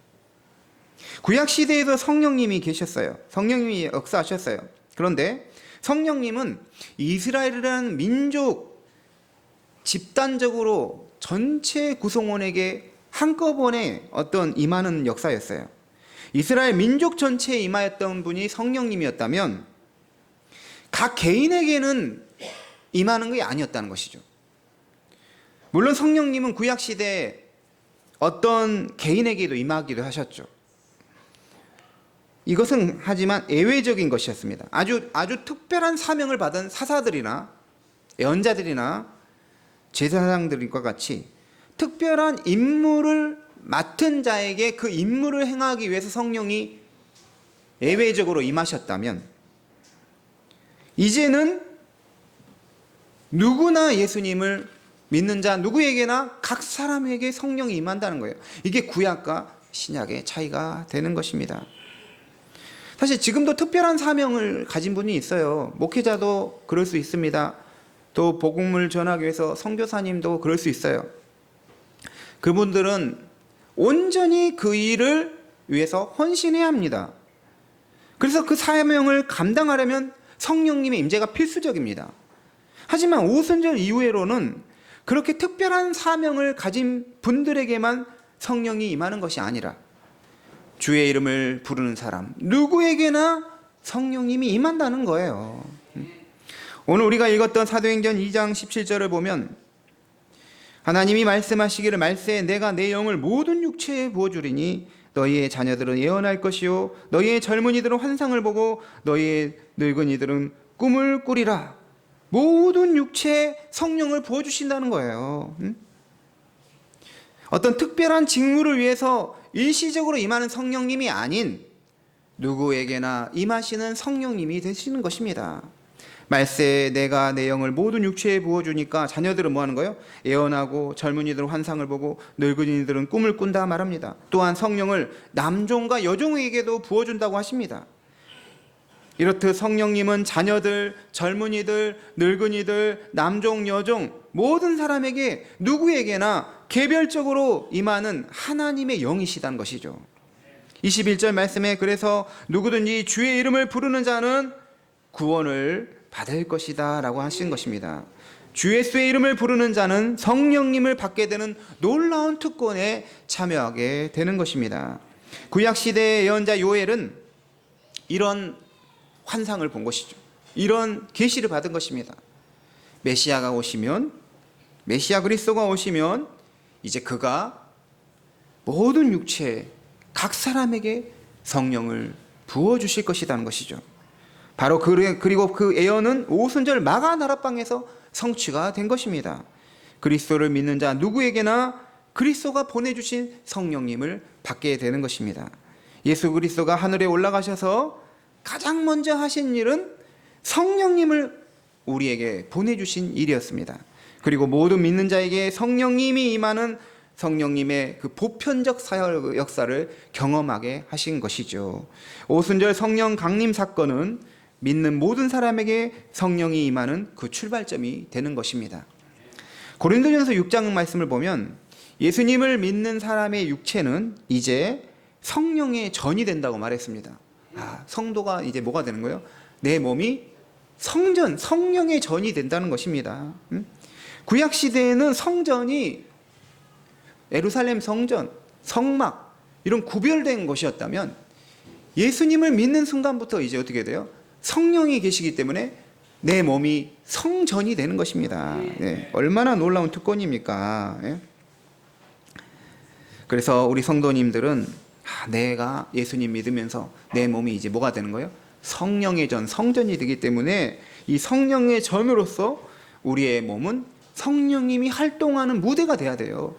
구약 시대에도 성령님이 계셨어요. 성령님이 역사하셨어요. 그런데 성령님은 이스라엘이라는 민족 집단적으로 전체 구성원에게 한꺼번에 어떤 임하는 역사였어요. 이스라엘 민족 전체에 임하였던 분이 성령님이었다면 각 개인에게는 임하는 게 아니었다는 것이죠. 물론 성령님은 구약 시대에 어떤 개인에게도 임하기도 하셨죠. 이것은 하지만 예외적인 것이었습니다. 아주 특별한 사명을 받은 사사들이나 예언자들이나 제사장들과 같이 특별한 임무를 맡은 자에게 그 임무를 행하기 위해서 성령이 예외적으로 임하셨다면, 이제는 누구나 예수님을 믿는 자 누구에게나 각 사람에게 성령이 임한다는 거예요. 이게 구약과 신약의 차이가 되는 것입니다. 사실 지금도 특별한 사명을 가진 분이 있어요. 목회자도 그럴 수 있습니다. 또 복음을 전하기 위해서 선교사님도 그럴 수 있어요. 그분들은 온전히 그 일을 위해서 헌신해야 합니다. 그래서 그 사명을 감당하려면 성령님의 임재가 필수적입니다. 하지만 오순절 이후로는 그렇게 특별한 사명을 가진 분들에게만 성령이 임하는 것이 아니라 주의 이름을 부르는 사람 누구에게나 성령님이 임한다는 거예요. 오늘 우리가 읽었던 사도행전 2장 17절을 보면 하나님이 말씀하시기를 말세에 내가 내 영을 모든 육체에 부어주리니 너희의 자녀들은 예언할 것이요 너희의 젊은이들은 환상을 보고 너희의 늙은이들은 꿈을 꾸리라. 모든 육체에 성령을 부어주신다는 거예요. 어떤 특별한 직무를 위해서 일시적으로 임하는 성령님이 아닌 누구에게나 임하시는 성령님이 되시는 것입니다. 말세에 내가 내 영을 모든 육체에 부어주니까 자녀들은 뭐 하는 거예요? 예언하고 젊은이들은 환상을 보고 늙은이들은 꿈을 꾼다 말합니다. 또한 성령을 남종과 여종에게도 부어준다고 하십니다. 이렇듯 성령님은 자녀들, 젊은이들, 늙은이들, 남종, 여종 모든 사람에게 누구에게나 개별적으로 임하는 하나님의 영이시다는 것이죠. 21절 말씀에 그래서 누구든지 주의 이름을 부르는 자는 구원을 받을 것이다 라고 하신 것입니다. 주 예수의 이름을 부르는 자는 성령님을 받게 되는 놀라운 특권에 참여하게 되는 것입니다. 구약시대의 예언자 요엘은 이런 환상을 본 것이죠. 이런 계시를 받은 것입니다. 메시아가 오시면, 메시아 그리스도가 오시면 이제 그가 모든 육체 각 사람에게 성령을 부어주실 것이라는 것이죠. 바로 그리고 그 예언은 오순절 마가 나라방에서 성취가 된 것입니다. 그리스도를 믿는 자 누구에게나 그리스도가 보내주신 성령님을 받게 되는 것입니다. 예수 그리스도가 하늘에 올라가셔서 가장 먼저 하신 일은 성령님을 우리에게 보내주신 일이었습니다. 그리고 모든 믿는 자에게 성령님이 임하는 성령님의 그 보편적 사역 역사를 경험하게 하신 것이죠. 오순절 성령 강림 사건은 믿는 모든 사람에게 성령이 임하는 그 출발점이 되는 것입니다. 고린도전서 6장 말씀을 보면 예수님을 믿는 사람의 육체는 이제 성령의 전이 된다고 말했습니다. 성도가 이제 뭐가 되는 거예요? 내 몸이 성전, 성령의 전이 된다는 것입니다. 구약 시대에는 성전이 예루살렘 성전, 성막 이런 구별된 것이었다면 예수님을 믿는 순간부터 이제 어떻게 돼요? 성령이 계시기 때문에 내 몸이 성전이 되는 것입니다. 네, 얼마나 놀라운 특권입니까? 네? 그래서 우리 성도님들은 내가 예수님 믿으면서 내 몸이 이제 뭐가 되는 거예요? 성령의 전, 성전이 되기 때문에 이 성령의 전으로서 우리의 몸은 성령님이 활동하는 무대가 돼야 돼요.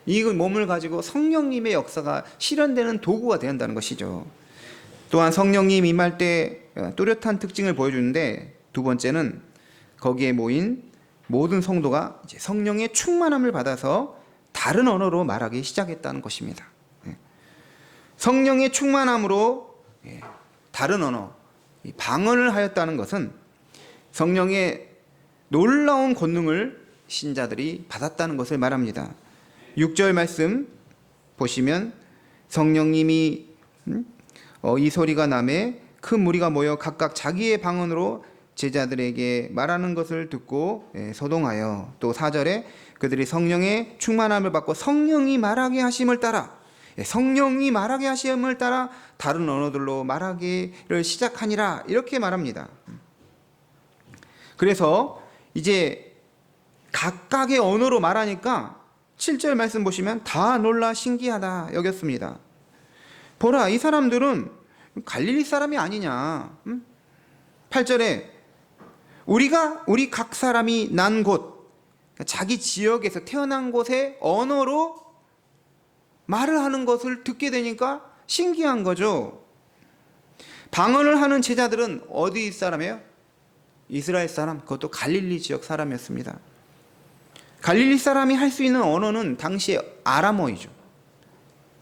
이 몸을 가지고 성령님의 역사가 실현되는 도구가 돼야 한다는 것이죠. 또한 성령님 임할 때 뚜렷한 특징을 보여주는데, 두 번째는 거기에 모인 모든 성도가 이제 성령의 충만함을 받아서 다른 언어로 말하기 시작했다는 것입니다. 성령의 충만함으로 다른 언어, 이 방언을 하였다는 것은 성령의 놀라운 권능을 신자들이 받았다는 것을 말합니다. 6절 말씀 보시면 성령님이 이 소리가 나매 큰 무리가 모여 각각 자기의 방언으로 제자들에게 말하는 것을 듣고 소동하여, 또 4절에 그들이 성령의 충만함을 받고 성령이 말하게 하심을 따라, 성령이 말하게 하심을 따라 다른 언어들로 말하기를 시작하니라, 이렇게 말합니다. 그래서 이제 각각의 언어로 말하니까 7절 말씀 보시면 다 놀라 신기하다 여겼습니다. 보라, 이 사람들은 갈릴리 사람이 아니냐. 8절에 우리 각 사람이 난 곳, 자기 지역에서 태어난 곳의 언어로 말을 하는 것을 듣게 되니까 신기한 거죠. 방언을 하는 제자들은 어디 사람이에요? 이스라엘 사람, 그것도 갈릴리 지역 사람이었습니다. 갈릴리 사람이 할 수 있는 언어는 당시에 아람어이죠.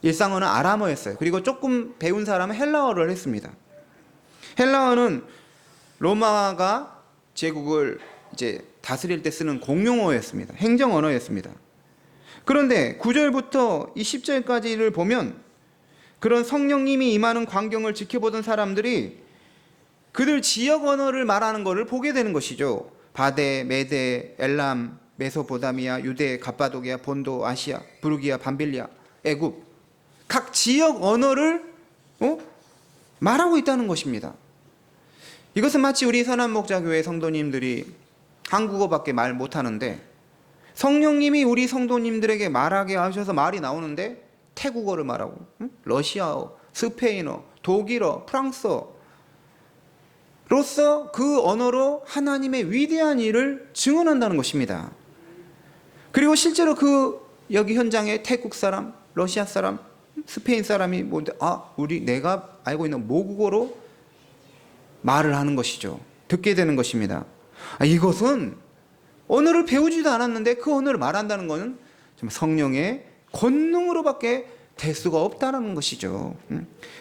일상어는 아람어였어요. 그리고 조금 배운 사람은 헬라어를 했습니다. 헬라어는 로마가 제국을 이제 다스릴 때 쓰는 공용어였습니다. 행정 언어였습니다. 그런데 9절부터 이 10절까지를 보면 그런 성령님이 임하는 광경을 지켜보던 사람들이 그들 지역 언어를 말하는 것을 보게 되는 것이죠. 바데, 메데, 엘람, 메소포타미아, 유대, 갑바도기아, 본도, 아시아, 부르기아, 밤빌리아, 애굽, 각 지역 언어를 말하고 있다는 것입니다. 이것은 마치 우리 선한목자교회 성도님들이 한국어밖에 말 못하는데 성령님이 우리 성도님들에게 말하게 하셔서 말이 나오는데 태국어를 말하고, 러시아어, 스페인어, 독일어, 프랑스어 로서 그 언어로 하나님의 위대한 일을 증언한다는 것입니다. 그리고 실제로 여기 현장에 태국 사람, 러시아 사람, 스페인 사람이 뭔데, 내가 알고 있는 모국어로 말을 하는 것이죠. 듣게 되는 것입니다. 이것은 언어를 배우지도 않았는데 그 언어를 말한다는 것은 성령의 권능으로밖에 될 수가 없다는 것이죠.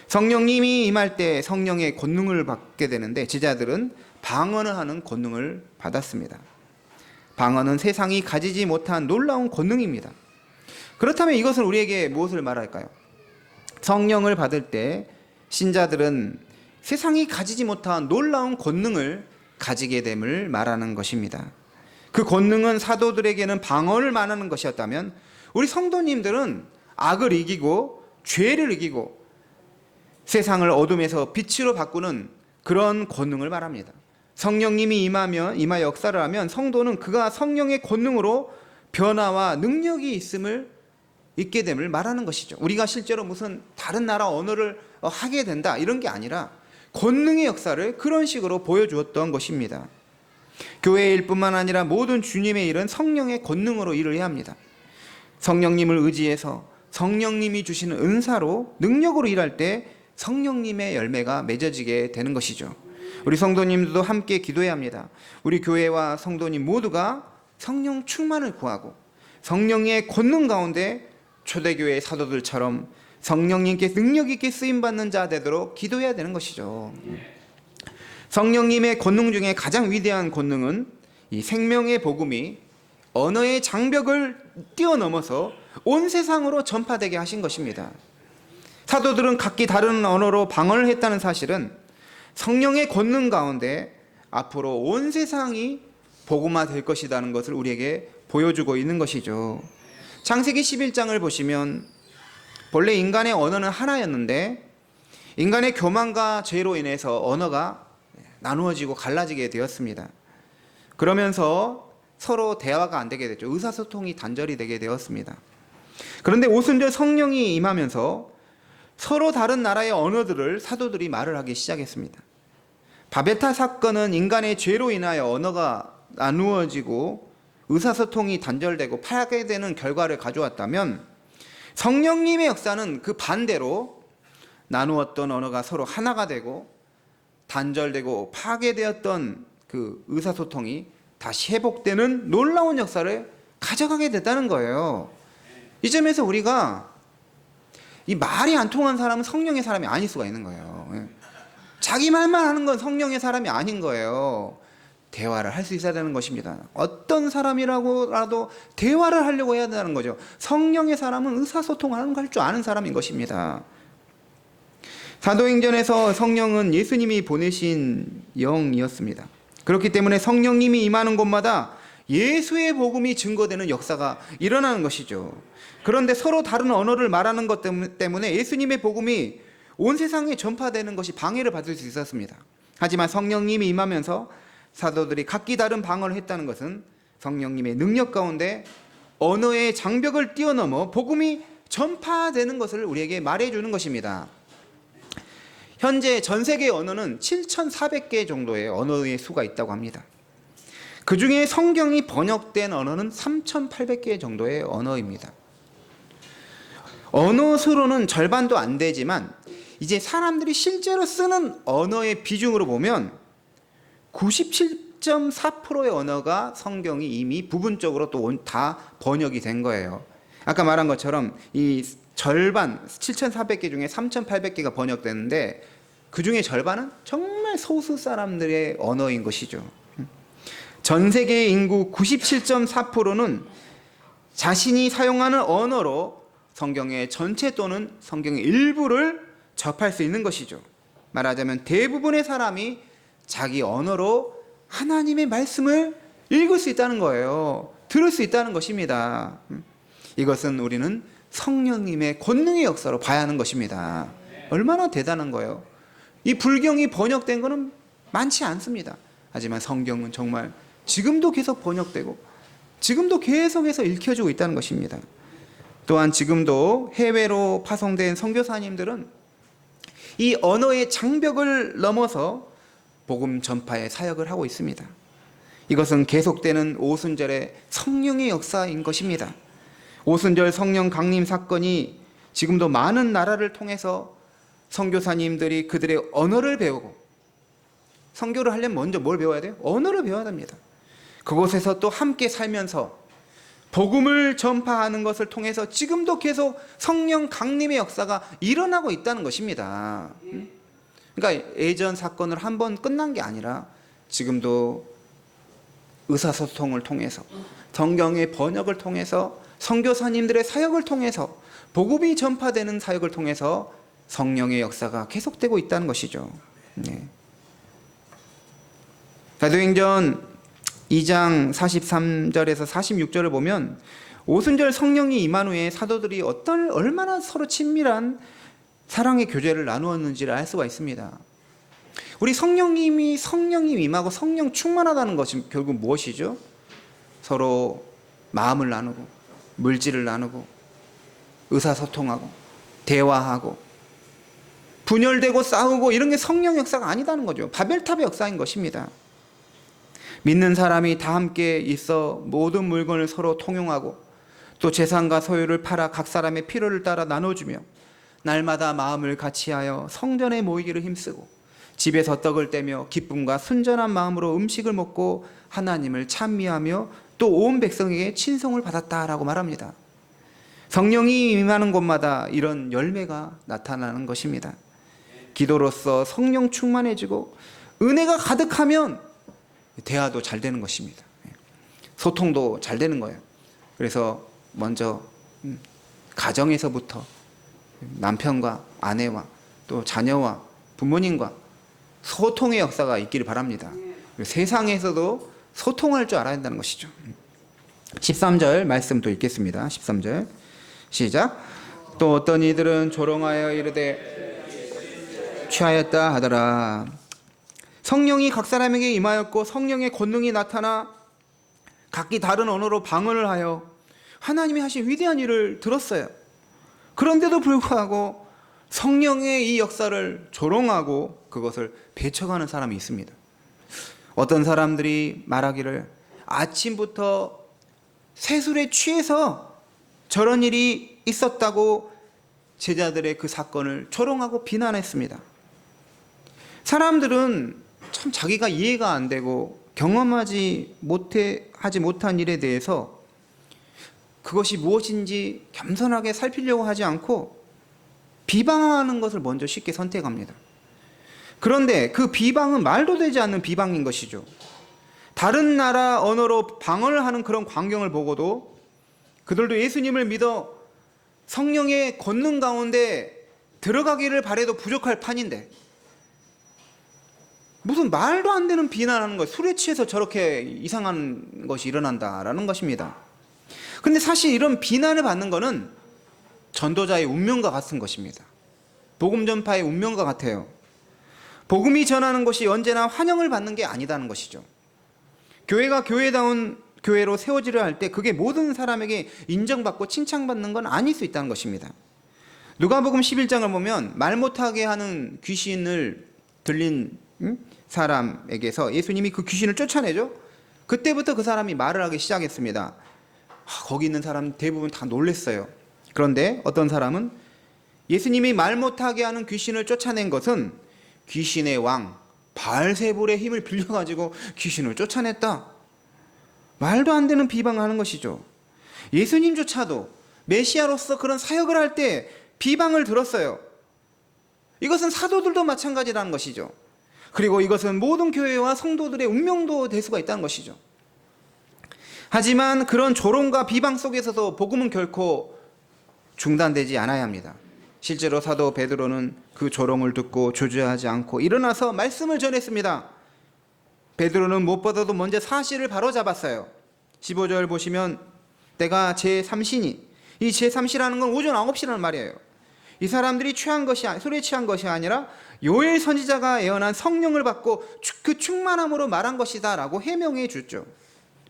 성령님이 임할 때 성령의 권능을 받게 되는데 제자들은 방언을 하는 권능을 받았습니다. 방언은 세상이 가지지 못한 놀라운 권능입니다. 그렇다면 이것은 우리에게 무엇을 말할까요? 성령을 받을 때 신자들은 세상이 가지지 못한 놀라운 권능을 가지게 됨을 말하는 것입니다. 그 권능은 사도들에게는 방언을 말하는 것이었다면 우리 성도님들은 악을 이기고 죄를 이기고 세상을 어둠에서 빛으로 바꾸는 그런 권능을 말합니다. 성령님이 임하 역사를 하면 성도는 그가 성령의 권능으로 변화와 능력이 있게 됨을 말하는 것이죠. 우리가 실제로 무슨 다른 나라 언어를 하게 된다 이런 게 아니라 권능의 역사를 그런 식으로 보여주었던 것입니다. 교회의 일뿐만 아니라 모든 주님의 일은 성령의 권능으로 일을 해야 합니다. 성령님을 의지해서 성령님이 주시는 은사로 능력으로 일할 때 성령님의 열매가 맺어지게 되는 것이죠. 우리 성도님들도 함께 기도해야 합니다. 우리 교회와 성도님 모두가 성령 충만을 구하고 성령의 권능 가운데 초대교회 사도들처럼 성령님께 능력 있게 쓰임받는 자 되도록 기도해야 되는 것이죠. 성령님의 권능 중에 가장 위대한 권능은 이 생명의 복음이 언어의 장벽을 뛰어넘어서 온 세상으로 전파되게 하신 것입니다. 사도들은 각기 다른 언어로 방언을 했다는 사실은 성령의 권능 가운데 앞으로 온 세상이 복음화 될 것이라는 것을 우리에게 보여주고 있는 것이죠. 창세기 11장을 보시면 본래 인간의 언어는 하나였는데 인간의 교만과 죄로 인해서 언어가 나누어지고 갈라지게 되었습니다. 그러면서 서로 대화가 안 되게 됐죠. 의사소통이 단절이 되게 되었습니다. 그런데 오순절 성령이 임하면서 서로 다른 나라의 언어들을 사도들이 말을 하기 시작했습니다. 바벨탑 사건은 인간의 죄로 인하여 언어가 나누어지고 의사소통이 단절되고 파괴되는 결과를 가져왔다면 성령님의 역사는 그 반대로 나누었던 언어가 서로 하나가 되고 단절되고 파괴되었던 그 의사소통이 다시 회복되는 놀라운 역사를 가져가게 됐다는 거예요. 이 점에서 우리가 이 말이 안 통한 사람은 성령의 사람이 아닐 수가 있는 거예요. 자기 말만 하는 건 성령의 사람이 아닌 거예요. 대화를 할 수 있어야 되는 것입니다. 어떤 사람이라고라도 대화를 하려고 해야 되는 거죠. 성령의 사람은 의사소통하는 걸 할 줄 아는 사람인 것입니다. 사도행전에서 성령은 예수님이 보내신 영이었습니다. 그렇기 때문에 성령님이 임하는 곳마다 예수의 복음이 증거되는 역사가 일어나는 것이죠. 그런데 서로 다른 언어를 말하는 것 때문에 예수님의 복음이 온 세상에 전파되는 것이 방해를 받을 수 있었습니다. 하지만 성령님이 임하면서 사도들이 각기 다른 방언을 했다는 것은 성령님의 능력 가운데 언어의 장벽을 뛰어넘어 복음이 전파되는 것을 우리에게 말해주는 것입니다. 현재 전 세계 언어는 7,400개 정도의 언어의 수가 있다고 합니다. 그 중에 성경이 번역된 언어는 3,800개 정도의 언어입니다. 언어 수로는 절반도 안 되지만 이제 사람들이 실제로 쓰는 언어의 비중으로 보면 97.4%의 언어가 성경이 이미 부분적으로 또 다 번역이 된 거예요. 아까 말한 것처럼 이 절반 7,400개 중에 3,800개가 번역되는데 그 중에 절반은 정말 소수 사람들의 언어인 것이죠. 전 세계 인구 97.4%는 자신이 사용하는 언어로 성경의 전체 또는 성경의 일부를 접할 수 있는 것이죠. 말하자면 대부분의 사람이 자기 언어로 하나님의 말씀을 읽을 수 있다는 거예요. 들을 수 있다는 것입니다. 이것은 우리는 성령님의 권능의 역사로 봐야 하는 것입니다. 얼마나 대단한 거예요. 이 불경이 번역된 것은 많지 않습니다. 하지만 성경은 정말 지금도 계속 번역되고 지금도 계속해서 읽혀지고 있다는 것입니다. 또한 지금도 해외로 파송된 선교사님들은 이 언어의 장벽을 넘어서 복음 전파의 사역을 하고 있습니다. 이것은 계속되는 오순절의 성령의 역사인 것입니다. 오순절 성령 강림 사건이 지금도 많은 나라를 통해서 선교사님들이 그들의 언어를 배우고, 선교를 하려면 먼저 뭘 배워야 돼요? 언어를 배워야 됩니다. 그곳에서 또 함께 살면서 복음을 전파하는 것을 통해서 지금도 계속 성령 강림의 역사가 일어나고 있다는 것입니다. 그러니까 예전 사건을 한 번 끝난 게 아니라 지금도 의사소통을 통해서, 성경의 번역을 통해서, 선교사님들의 사역을 통해서, 복음이 전파되는 사역을 통해서 성령의 역사가 계속되고 있다는 것이죠. 네. 사도행전 2장 43절에서 46절을 보면 오순절 성령이 임한 후에 사도들이 얼마나 서로 친밀한 사랑의 교제를 나누었는지를 알 수가 있습니다. 우리 성령님 임하고 성령 충만하다는 것이 결국 무엇이죠? 서로 마음을 나누고 물질을 나누고 의사소통하고 대화하고 분열되고 싸우고 이런 게 성령 역사가 아니다는 거죠. 바벨탑의 역사인 것입니다. 믿는 사람이 다 함께 있어 모든 물건을 서로 통용하고 또 재산과 소유를 팔아 각 사람의 필요를 따라 나눠주며 날마다 마음을 같이하여 성전에 모이기를 힘쓰고 집에서 떡을 떼며 기쁨과 순전한 마음으로 음식을 먹고 하나님을 찬미하며 또 온 백성에게 친송을 받았다라고 말합니다. 성령이 임하는 곳마다 이런 열매가 나타나는 것입니다. 기도로서 성령 충만해지고 은혜가 가득하면 대화도 잘 되는 것입니다. 소통도 잘 되는 거예요. 그래서 먼저 가정에서부터 남편과 아내와 또 자녀와 부모님과 소통의 역사가 있기를 바랍니다. 세상에서도 소통할 줄 알아야 한다는 것이죠. 13절 말씀 또 읽겠습니다. 13절 시작. 또 어떤 이들은 조롱하여 이르되 취하였다 하더라. 성령이 각 사람에게 임하였고 성령의 권능이 나타나 각기 다른 언어로 방언을 하여 하나님이 하신 위대한 일을 들었어요. 그런데도 불구하고 성령의 이 역사를 조롱하고 그것을 배척하는 사람이 있습니다. 어떤 사람들이 말하기를 아침부터 새술에 취해서 저런 일이 있었다고 제자들의 그 사건을 조롱하고 비난했습니다. 사람들은 참 자기가 이해가 안 되고 경험하지 못한 일에 대해서 그것이 무엇인지 겸손하게 살피려고 하지 않고 비방하는 것을 먼저 쉽게 선택합니다. 그런데 그 비방은 말도 되지 않는 비방인 것이죠. 다른 나라 언어로 방언을 하는 그런 광경을 보고도 그들도 예수님을 믿어 성령의 권능 가운데 들어가기를 바래도 부족할 판인데 무슨 말도 안 되는 비난하는 것, 술에 취해서 저렇게 이상한 것이 일어난다라는 것입니다. 근데 사실 이런 비난을 받는 것은 전도자의 운명과 같은 것입니다. 복음 전파의 운명과 같아요. 복음이 전하는 것이 언제나 환영을 받는 게 아니다는 것이죠. 교회가 교회다운 교회로 세워지려 할 때 그게 모든 사람에게 인정받고 칭찬받는 건 아닐 수 있다는 것입니다. 누가복음 11장을 보면 말 못하게 하는 귀신을 들린 사람에게서 예수님이 그 귀신을 쫓아내죠. 그때부터 그 사람이 말을 하기 시작했습니다. 거기 있는 사람 대부분 다 놀랐어요. 그런데 어떤 사람은 예수님이 말 못하게 하는 귀신을 쫓아낸 것은 귀신의 왕 바알세불의 힘을 빌려가지고 귀신을 쫓아냈다. 말도 안 되는 비방하는 것이죠. 예수님조차도 메시아로서 그런 사역을 할 때 비방을 들었어요. 이것은 사도들도 마찬가지라는 것이죠. 그리고 이것은 모든 교회와 성도들의 운명도 될 수가 있다는 것이죠. 하지만 그런 조롱과 비방 속에서도 복음은 결코 중단되지 않아야 합니다. 실제로 사도 베드로는 그 조롱을 듣고 주저하지 않고 일어나서 말씀을 전했습니다. 베드로는 무엇보다도 먼저 사실을 바로잡았어요. 15절 보시면 때가 제3시니, 이 제3시라는 건 오전 9시라는 말이에요. 이 사람들이 술에 취한 것이 아니라 요엘 선지자가 예언한 성령을 받고 그 충만함으로 말한 것이다 라고 해명해 줬죠.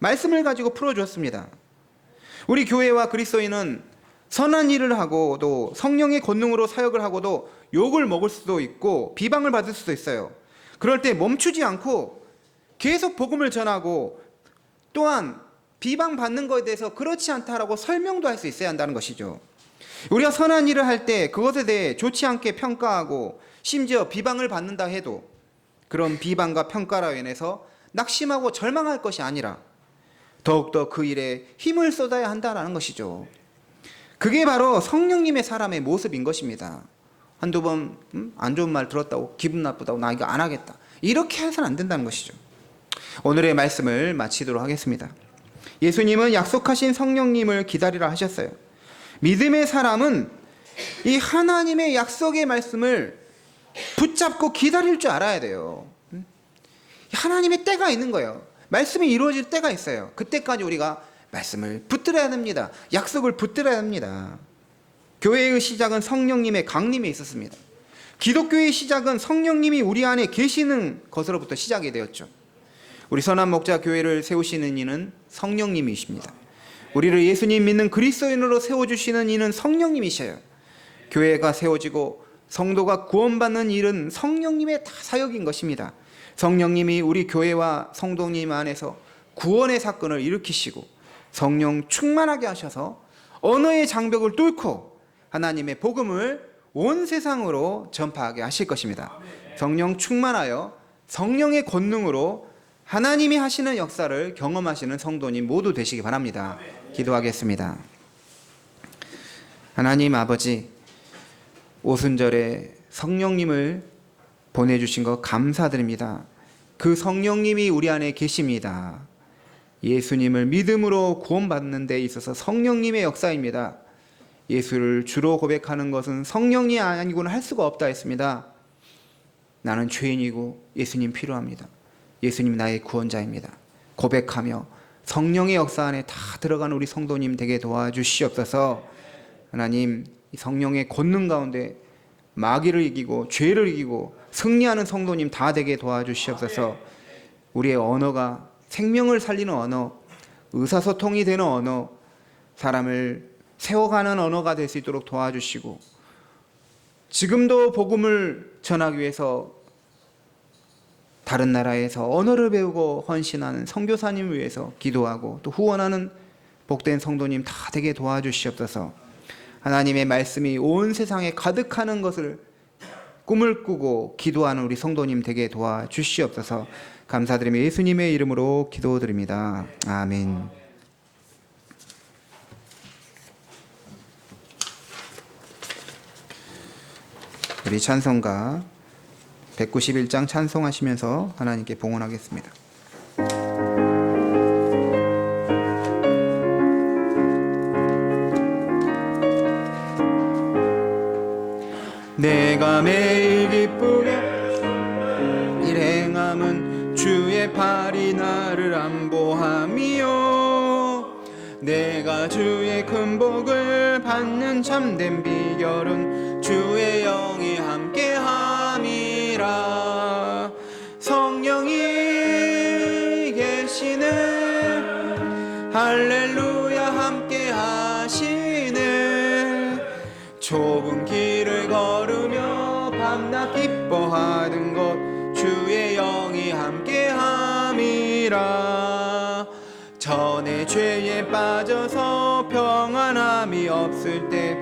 말씀을 가지고 풀어주었습니다. 우리 교회와 그리스도인은 선한 일을 하고도 성령의 권능으로 사역을 하고도 욕을 먹을 수도 있고 비방을 받을 수도 있어요. 그럴 때 멈추지 않고 계속 복음을 전하고 또한 비방받는 것에 대해서 그렇지 않다라고 설명도 할 수 있어야 한다는 것이죠. 우리가 선한 일을 할 때 그것에 대해 좋지 않게 평가하고 심지어 비방을 받는다 해도 그런 비방과 평가로 인해서 낙심하고 절망할 것이 아니라 더욱더 그 일에 힘을 쏟아야 한다는 것이죠. 그게 바로 성령님의 사람의 모습인 것입니다. 한두 번 안 좋은 말 들었다고 기분 나쁘다고 나 이거 안 하겠다 이렇게 해서는 안 된다는 것이죠. 오늘의 말씀을 마치도록 하겠습니다. 예수님은 약속하신 성령님을 기다리라 하셨어요. 믿음의 사람은 이 하나님의 약속의 말씀을 붙잡고 기다릴 줄 알아야 돼요. 하나님의 때가 있는 거예요. 말씀이 이루어질 때가 있어요. 그때까지 우리가 말씀을 붙들어야 됩니다. 약속을 붙들어야 합니다. 교회의 시작은 성령님의 강림에 있었습니다. 기독교의 시작은 성령님이 우리 안에 계시는 것으로부터 시작이 되었죠. 우리 선한 목자 교회를 세우시는 이는 성령님이십니다. 우리를 예수님 믿는 그리스도인으로 세워주시는 이는 성령님이셔요. 교회가 세워지고 성도가 구원받는 일은 성령님의 다 사역인 것입니다. 성령님이 우리 교회와 성도님 안에서 구원의 사건을 일으키시고 성령 충만하게 하셔서 언어의 장벽을 뚫고 하나님의 복음을 온 세상으로 전파하게 하실 것입니다. 성령 충만하여 성령의 권능으로 하나님이 하시는 역사를 경험하시는 성도님 모두 되시기 바랍니다. 기도하겠습니다. 하나님 아버지, 오순절에 성령님을 보내주신 것 감사드립니다. 그 성령님이 우리 안에 계십니다. 예수님을 믿음으로 구원받는 데 있어서 성령님의 역사입니다. 예수를 주로 고백하는 것은 성령이 아니고는 할 수가 없다 했습니다. 나는 죄인이고 예수님 필요합니다. 예수님 나의 구원자입니다. 고백하며 성령의 역사 안에 다 들어가는 우리 성도님 되게 도와주시옵소서. 하나님, 이 성령의 권능 가운데 마귀를 이기고 죄를 이기고 승리하는 성도님 다 되게 도와주시옵소서. 우리의 언어가 생명을 살리는 언어, 의사소통이 되는 언어, 사람을 세워가는 언어가 될 수 있도록 도와주시고, 지금도 복음을 전하기 위해서 다른 나라에서 언어를 배우고 헌신하는 선교사님을 위해서 기도하고 또 후원하는 복된 성도님 다 되게 도와주시옵소서. 하나님의 말씀이 온 세상에 가득하는 것을 꿈을 꾸고 기도하는 우리 성도님 되게 도와주시옵소서. 감사드리며 예수님의 이름으로 기도드립니다. 아멘. 우리 찬송가 191장 찬송하시면서 하나님께 봉헌하겠습니다. 내가 매일 기쁘게 일행함은 주의 팔이 나를 안보함이요 내가 주의 큰 복을 받는 참된 비결은 주의 영이 함께함이라 성령이 계시네 할렐루야 함께하시네 좁은 길을 걸으며 밤낮 기뻐하는 것 주의 영이 함께함이라 전에 죄에 빠져서 평안함이 없을 때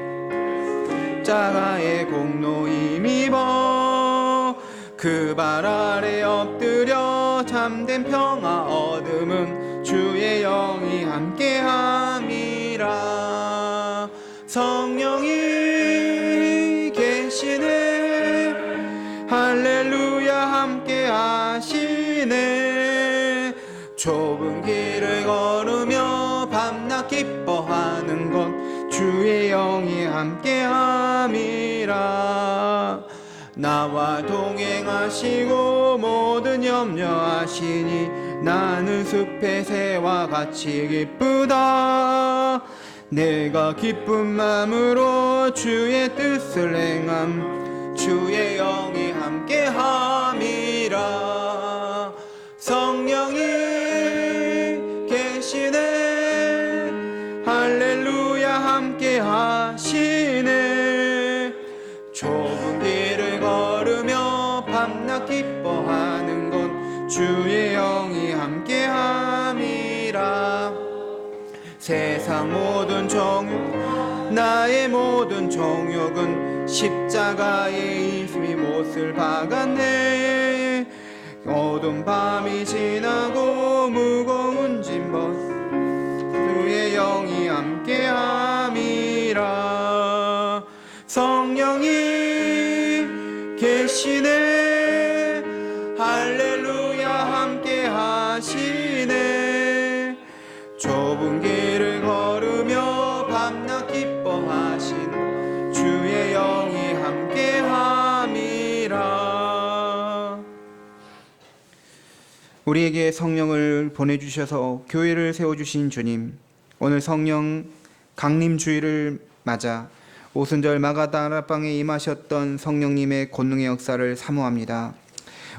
십자가의 공로 힘입어 그 발 아래 엎드려 참된 평화 얻음은 주의 영이 함께함이라 성령이 계시네 할렐루야 함께하시네 좁은 길을 걸으며 밤낮 기뻐하는 것 주의 영이 함께함이라 나와 동행하시고 모든 염려하시니 나는 숲의 새와 같이 기쁘다 내가 기쁜 마음으로 주의 뜻을 행함 주의 영이 함께함이라 성령이 계시네 할렐루야 함께하시네 좁은 길을 걸으며 밤낮 기뻐하는 것 주의 영이 함께함이라 세상 모든 정욕 나의 모든 정욕은 십자가에 있음이 못을 박았네 어두운 밤이 지나고 무거운 짐 벗 주의 영이 함께함이라 성령이 계시네 할렐루야 함께하시네 좁은 길을 걸으며 밤낮 기뻐하신 주의 영이 함께함이라 우리에게 성령을 보내주셔서 교회를 세워주신 주님 오늘 성령 강림 주일을 맞아 오순절 마가다락방에 임하셨던 성령님의 권능의 역사를 사모합니다.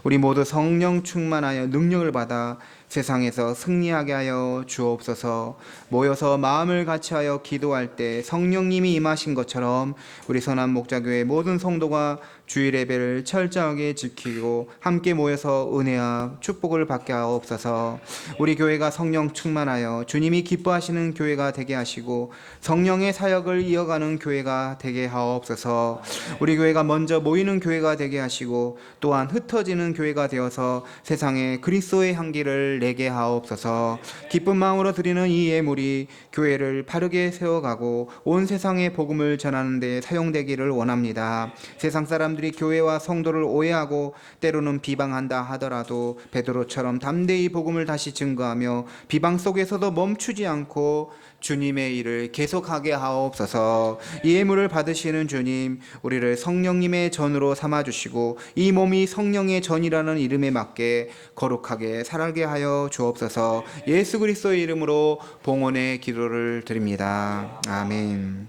우리 모두 성령 충만하여 능력을 받아 세상에서 승리하게 하여 주옵소서. 모여서 마음을 같이하여 기도할 때 성령님이 임하신 것처럼 우리 선한 목자교회 모든 성도가 주일 예배를 철저하게 지키고 함께 모여서 은혜와 축복을 받게 하옵소서. 우리 교회가 성령 충만하여 주님이 기뻐하시는 교회가 되게 하시고 성령의 사역을 이어가는 교회가 되게 하옵소서. 우리 교회가 먼저 모이는 교회가 되게 하시고 또한 흩어지는 교회가 되어서 세상에 그리스도의 향기를 내게 하옵소서. 기쁜 마음으로 드리는 이 예물이 교회를 바르게 세워가고 온 세상에 복음을 전하는 데 사용되기를 원합니다. 세상 사람들이 교회와 성도를 오해하고 때로는 비방한다 하더라도 베드로처럼 담대히 복음을 다시 증거하며 비방 속에서도 멈추지 않고 주님의 일을 계속하게 하옵소서. 이 예물을 받으시는 주님, 우리를 성령님의 전으로 삼아주시고 이 몸이 성령의 전이라는 이름에 맞게 거룩하게 살게 하여 주옵소서. 예수 그리스도의 이름으로 봉헌의 기도를 드립니다. 아멘.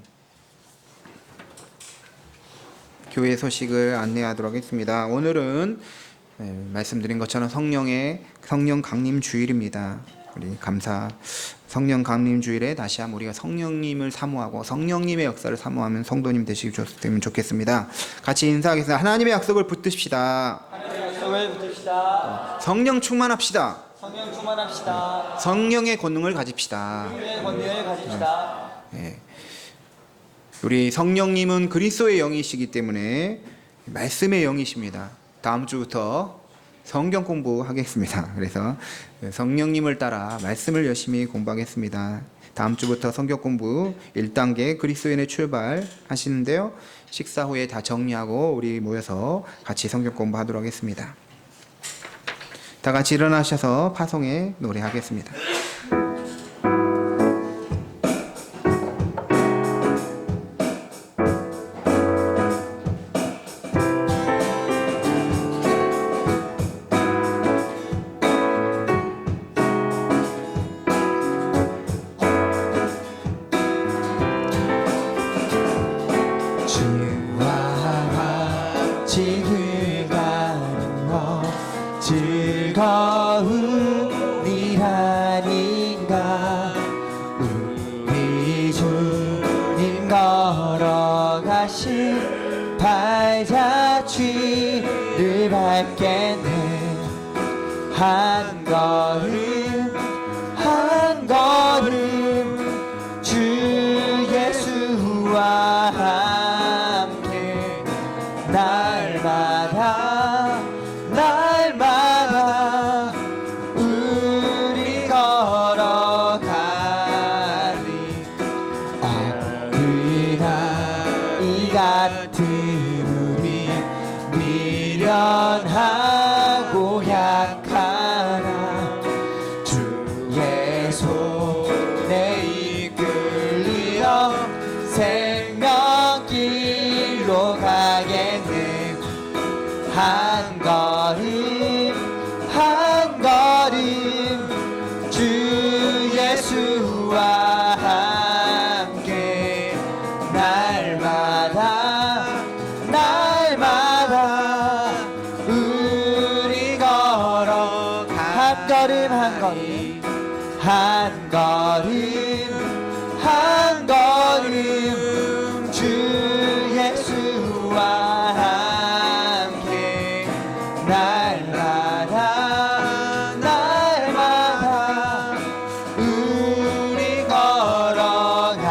교회 소식을 안내하도록 하겠습니다. 오늘은 말씀드린 것처럼 성령 강림 주일입니다. 우리 성령 강림 주일에 다시 한번 우리가 성령님을 사모하고 성령님의 역사를 사모하면 성도님 되시면 좋겠습니다. 같이 인사하겠습니다. 하나님의 약속을 붙듭시다. 하나님의 약속을 붙듭시다. 성령 충만합시다. 성령 충만합시다. 성령의 권능을 가집시다. 성령의 권능을 가집시다. 우리 성령님은 그리스도의 영이시기 때문에 말씀의 영이십니다. 다음 주부터 성경 공부하겠습니다. 그래서 성령님을 따라 말씀을 열심히 공부하겠습니다. 다음 주부터 성경 공부 1단계 그리스도인의 출발 하시는데요. 식사 후에 다 정리하고 우리 모여서 같이 성경 공부하도록 하겠습니다. 다 같이 일어나셔서 파송에 노래하겠습니다. 지길 가는 것 즐거운 일 아닌가. 우리 주님 걸어가신 발자취를 밟겠네. 한 걸음 한 걸음 주 예수와 함께 날마다 날마다 우리 걸어가리. 아프나 이 같은 우리 미련하고 약하나 주의 손에 이끌려 생명길로 가겠네. 한 걸음 한 걸음 주 예수와 함께 날마다 날마다 우리 걸어가. 한 걸음 한 걸음 한 걸음 한 걸음 주 예수와 함께 날마다 날마다 우리 걸어가리.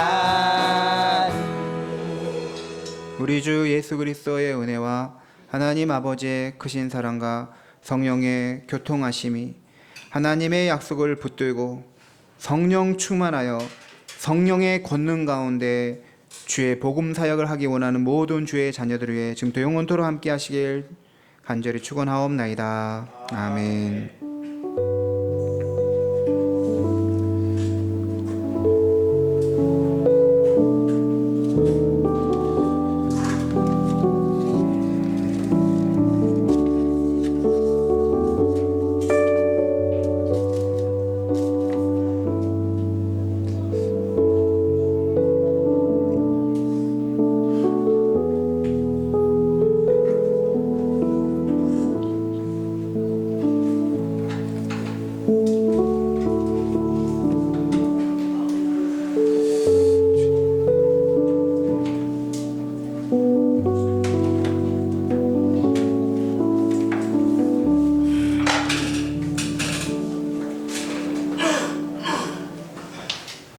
우리 주 예수 그리스도의 은혜와 하나님 아버지의 크신 사랑과 성령의 교통하심이 하나님의 약속을 붙들고 성령 충만하여 성령의 권능 가운데 주의 복음 사역을 하기 원하는 모든 주의 자녀들을 위해 지금부터 영원토록 함께 하시길 간절히 축원하옵나이다. 아멘.